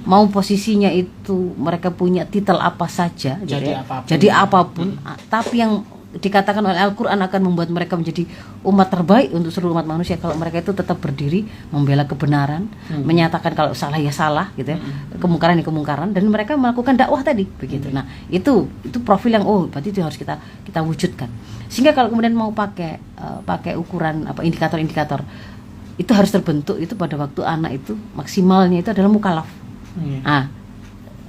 Mau posisinya itu mereka punya titel apa saja, jadi apapun, tapi yang dikatakan oleh Al-Quran akan membuat mereka menjadi umat terbaik untuk seluruh umat manusia kalau mereka itu tetap berdiri membela kebenaran, menyatakan kalau salah ya salah gitu ya, kemungkaran ya kemungkaran, dan mereka melakukan dakwah tadi begitu. Nah, itu profil yang berarti itu harus kita wujudkan. Sehingga kalau kemudian mau pakai ukuran indikator-indikator itu harus terbentuk itu pada waktu anak itu maksimalnya itu adalah mukallaf.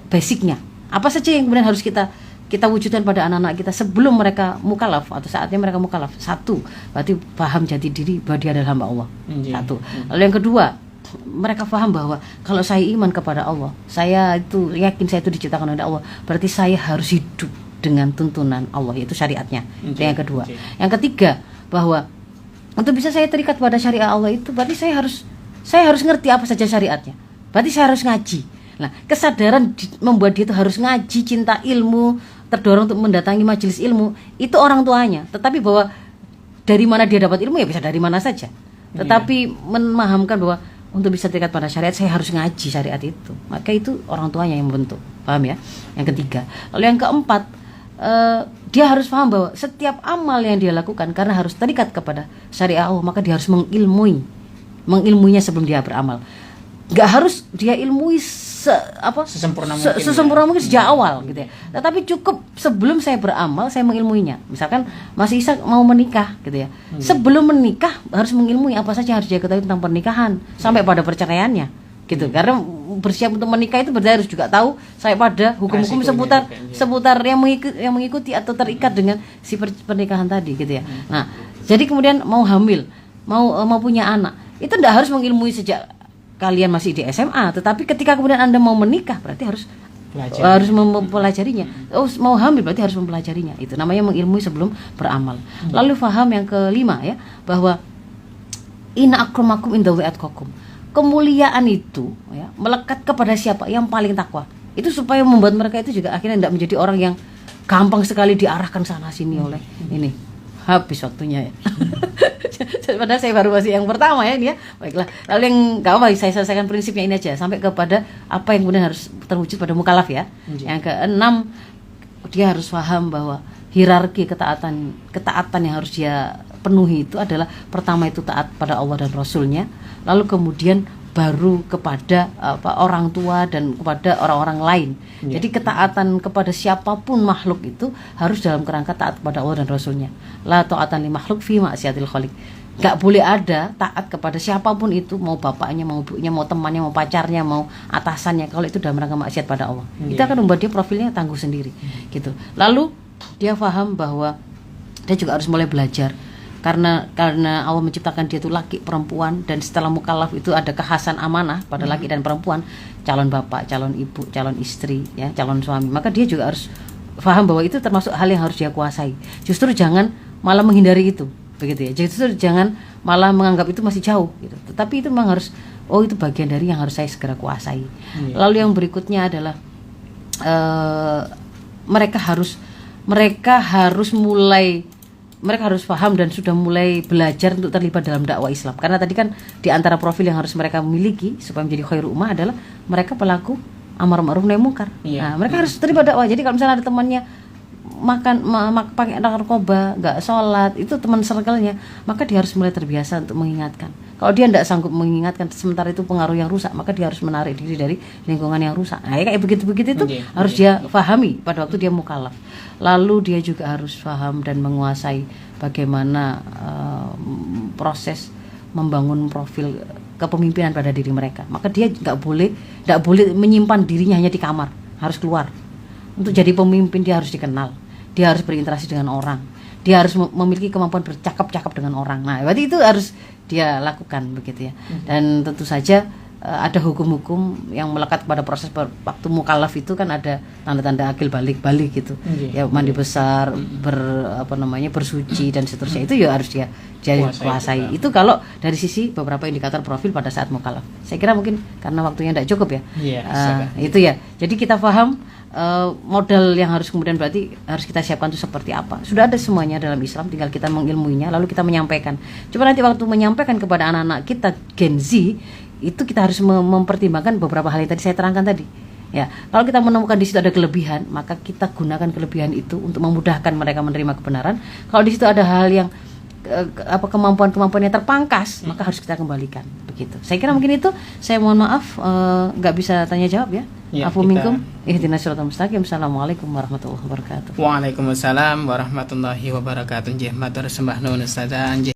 Basicnya apa saja yang kemudian harus kita wujudkan pada anak-anak kita sebelum mereka mukallaf atau saatnya mereka mukallaf. Satu, berarti paham jati diri bahwa dia adalah hamba Allah. Satu. Lalu yang kedua, mereka paham bahwa kalau saya iman kepada Allah, saya itu yakin saya itu diciptakan oleh Allah, berarti saya harus hidup dengan tuntunan Allah, yaitu syariatnya. Itu yang kedua. Yang ketiga, bahwa untuk bisa saya terikat pada syariat Allah itu berarti saya harus ngerti apa saja syariatnya. Berarti saya harus ngaji. Nah, kesadaran membuat dia itu harus ngaji, cinta ilmu, terdorong untuk mendatangi majelis ilmu, itu orang tuanya. Tetapi bahwa dari mana dia dapat ilmu ya bisa dari mana saja. Tetapi memahamkan bahwa untuk bisa terikat pada syariat saya harus ngaji syariat itu. Maka itu orang tuanya yang membentuk. Paham ya? Yang ketiga. Lalu yang keempat, dia harus paham bahwa setiap amal yang dia lakukan karena harus terikat kepada syariat Allah, maka dia harus mengilmuinya sebelum dia beramal. Gak harus dia ilmui sesempurna mungkin sejak awal gitu ya. Tetapi cukup sebelum saya beramal saya mengilmuinya. Misalkan Mas Isa mau menikah gitu ya. Sebelum menikah harus mengilmui apa saja harus dia ketahui tentang pernikahan sampai pada perceraiannya gitu. Karena bersiap untuk menikah itu berarti harus juga tahu sampai pada hukum-hukum seputar yang mengikuti atau terikat dengan si pernikahan tadi gitu ya. Nah, jadi kemudian mau hamil, mau punya anak, itu tidak harus mengilmui sejak kalian masih di SMA, tetapi ketika kemudian Anda mau menikah berarti harus mempelajarinya. Mau hamil berarti harus mempelajarinya. Itu namanya mengilmui sebelum beramal. Lalu faham yang kelima ya, bahwa inna akramakum indallahi atqakum. Kemuliaan itu ya, melekat kepada siapa? Yang paling takwa. Itu supaya membuat mereka itu juga akhirnya tidak menjadi orang yang gampang sekali diarahkan sana sini oleh ini. Habis waktunya ya. Padahal saya baru masih yang pertama ya ini ya. Baiklah. Lalu yang saya selesaikan prinsipnya ini aja sampai kepada apa yang kemudian harus terwujud pada mukallaf ya. Yang keenam, dia harus paham bahwa hierarki ketaatan yang harus dia penuhi itu adalah pertama itu taat pada Allah dan Rasulnya, lalu kemudian baru kepada orang tua dan kepada orang-orang lain. Jadi ketaatan kepada siapapun makhluk itu harus dalam kerangka taat kepada Allah dan Rasulnya. La ta'atan li makhluk fi ma'siyatil khaliq. Gak boleh ada taat kepada siapapun itu, mau bapaknya, mau ibunya, mau temannya, mau pacarnya, mau atasannya, kalau itu dalam rangka maksiat pada Allah. Itu akan membuat dia profilnya tangguh sendiri gitu. Lalu dia paham bahwa dia juga harus mulai belajar. Karena Allah menciptakan dia itu laki perempuan, dan setelah mukallaf itu ada kekhasan amanah pada laki dan perempuan, calon bapak, calon ibu, calon istri ya, calon suami. Maka dia juga harus paham bahwa itu termasuk hal yang harus dia kuasai. Justru jangan malah menghindari itu, begitu ya. Justru jangan malah menganggap itu masih jauh gitu. Tetapi itu memang harus, itu bagian dari yang harus saya segera kuasai. Lalu yang berikutnya adalah mereka harus paham dan sudah mulai belajar untuk terlibat dalam dakwah Islam. Karena tadi kan di antara profil yang harus mereka miliki supaya menjadi khairul ummah adalah mereka pelaku amar ma'ruf nahi mungkar. Nah, mereka harus terlibat dakwah. Jadi kalau misalnya ada temannya pakai narkoba, nggak sholat, itu teman circle-nya, maka dia harus mulai terbiasa untuk mengingatkan. Kalau dia tidak sanggup mengingatkan, sementara itu pengaruh yang rusak, maka dia harus menarik diri dari lingkungan yang rusak. Nah, kayak begitu-begitu itu harus dia pahami pada waktu dia mukallaf. Lalu dia juga harus paham dan menguasai bagaimana proses membangun profil kepemimpinan pada diri mereka. Maka dia nggak boleh menyimpan dirinya hanya di kamar, harus keluar. Untuk jadi pemimpin dia harus dikenal, dia harus berinteraksi dengan orang, dia harus memiliki kemampuan bercakap-cakap dengan orang. Nah, berarti itu harus dia lakukan begitu ya. Dan tentu saja ada hukum-hukum yang melekat pada proses waktu mukallaf itu kan ada tanda-tanda akil balik gitu. Ya mandi besar, bersuci dan seterusnya, itu ya harus dia kuasai. Itu kalau dari sisi beberapa indikator profil pada saat mukallaf. Saya kira mungkin karena waktunya tidak cukup ya. Itu ya. Jadi kita paham modal yang harus kemudian berarti harus kita siapkan itu seperti apa. Sudah ada semuanya dalam Islam, tinggal kita mengilmuinya lalu kita menyampaikan. Coba nanti waktu menyampaikan kepada anak-anak kita Gen Z, itu kita harus mempertimbangkan beberapa hal yang tadi saya terangkan tadi. Ya, kalau kita menemukan di situ ada kelebihan, maka kita gunakan kelebihan itu untuk memudahkan mereka menerima kebenaran. Kalau di situ ada hal yang kemampuan-kemampuan yang terpangkas, maka harus kita kembalikan. Begitu. Saya kira mungkin itu. Saya mohon maaf nggak bisa tanya jawab ya. Afu minkum. Ihdinas siratal mustaqim. Assalamualaikum warahmatullahi wabarakatuh. Waalaikumsalam warahmatullahi wabarakatuh. Nggih, matur sembah nuwun Ustazah.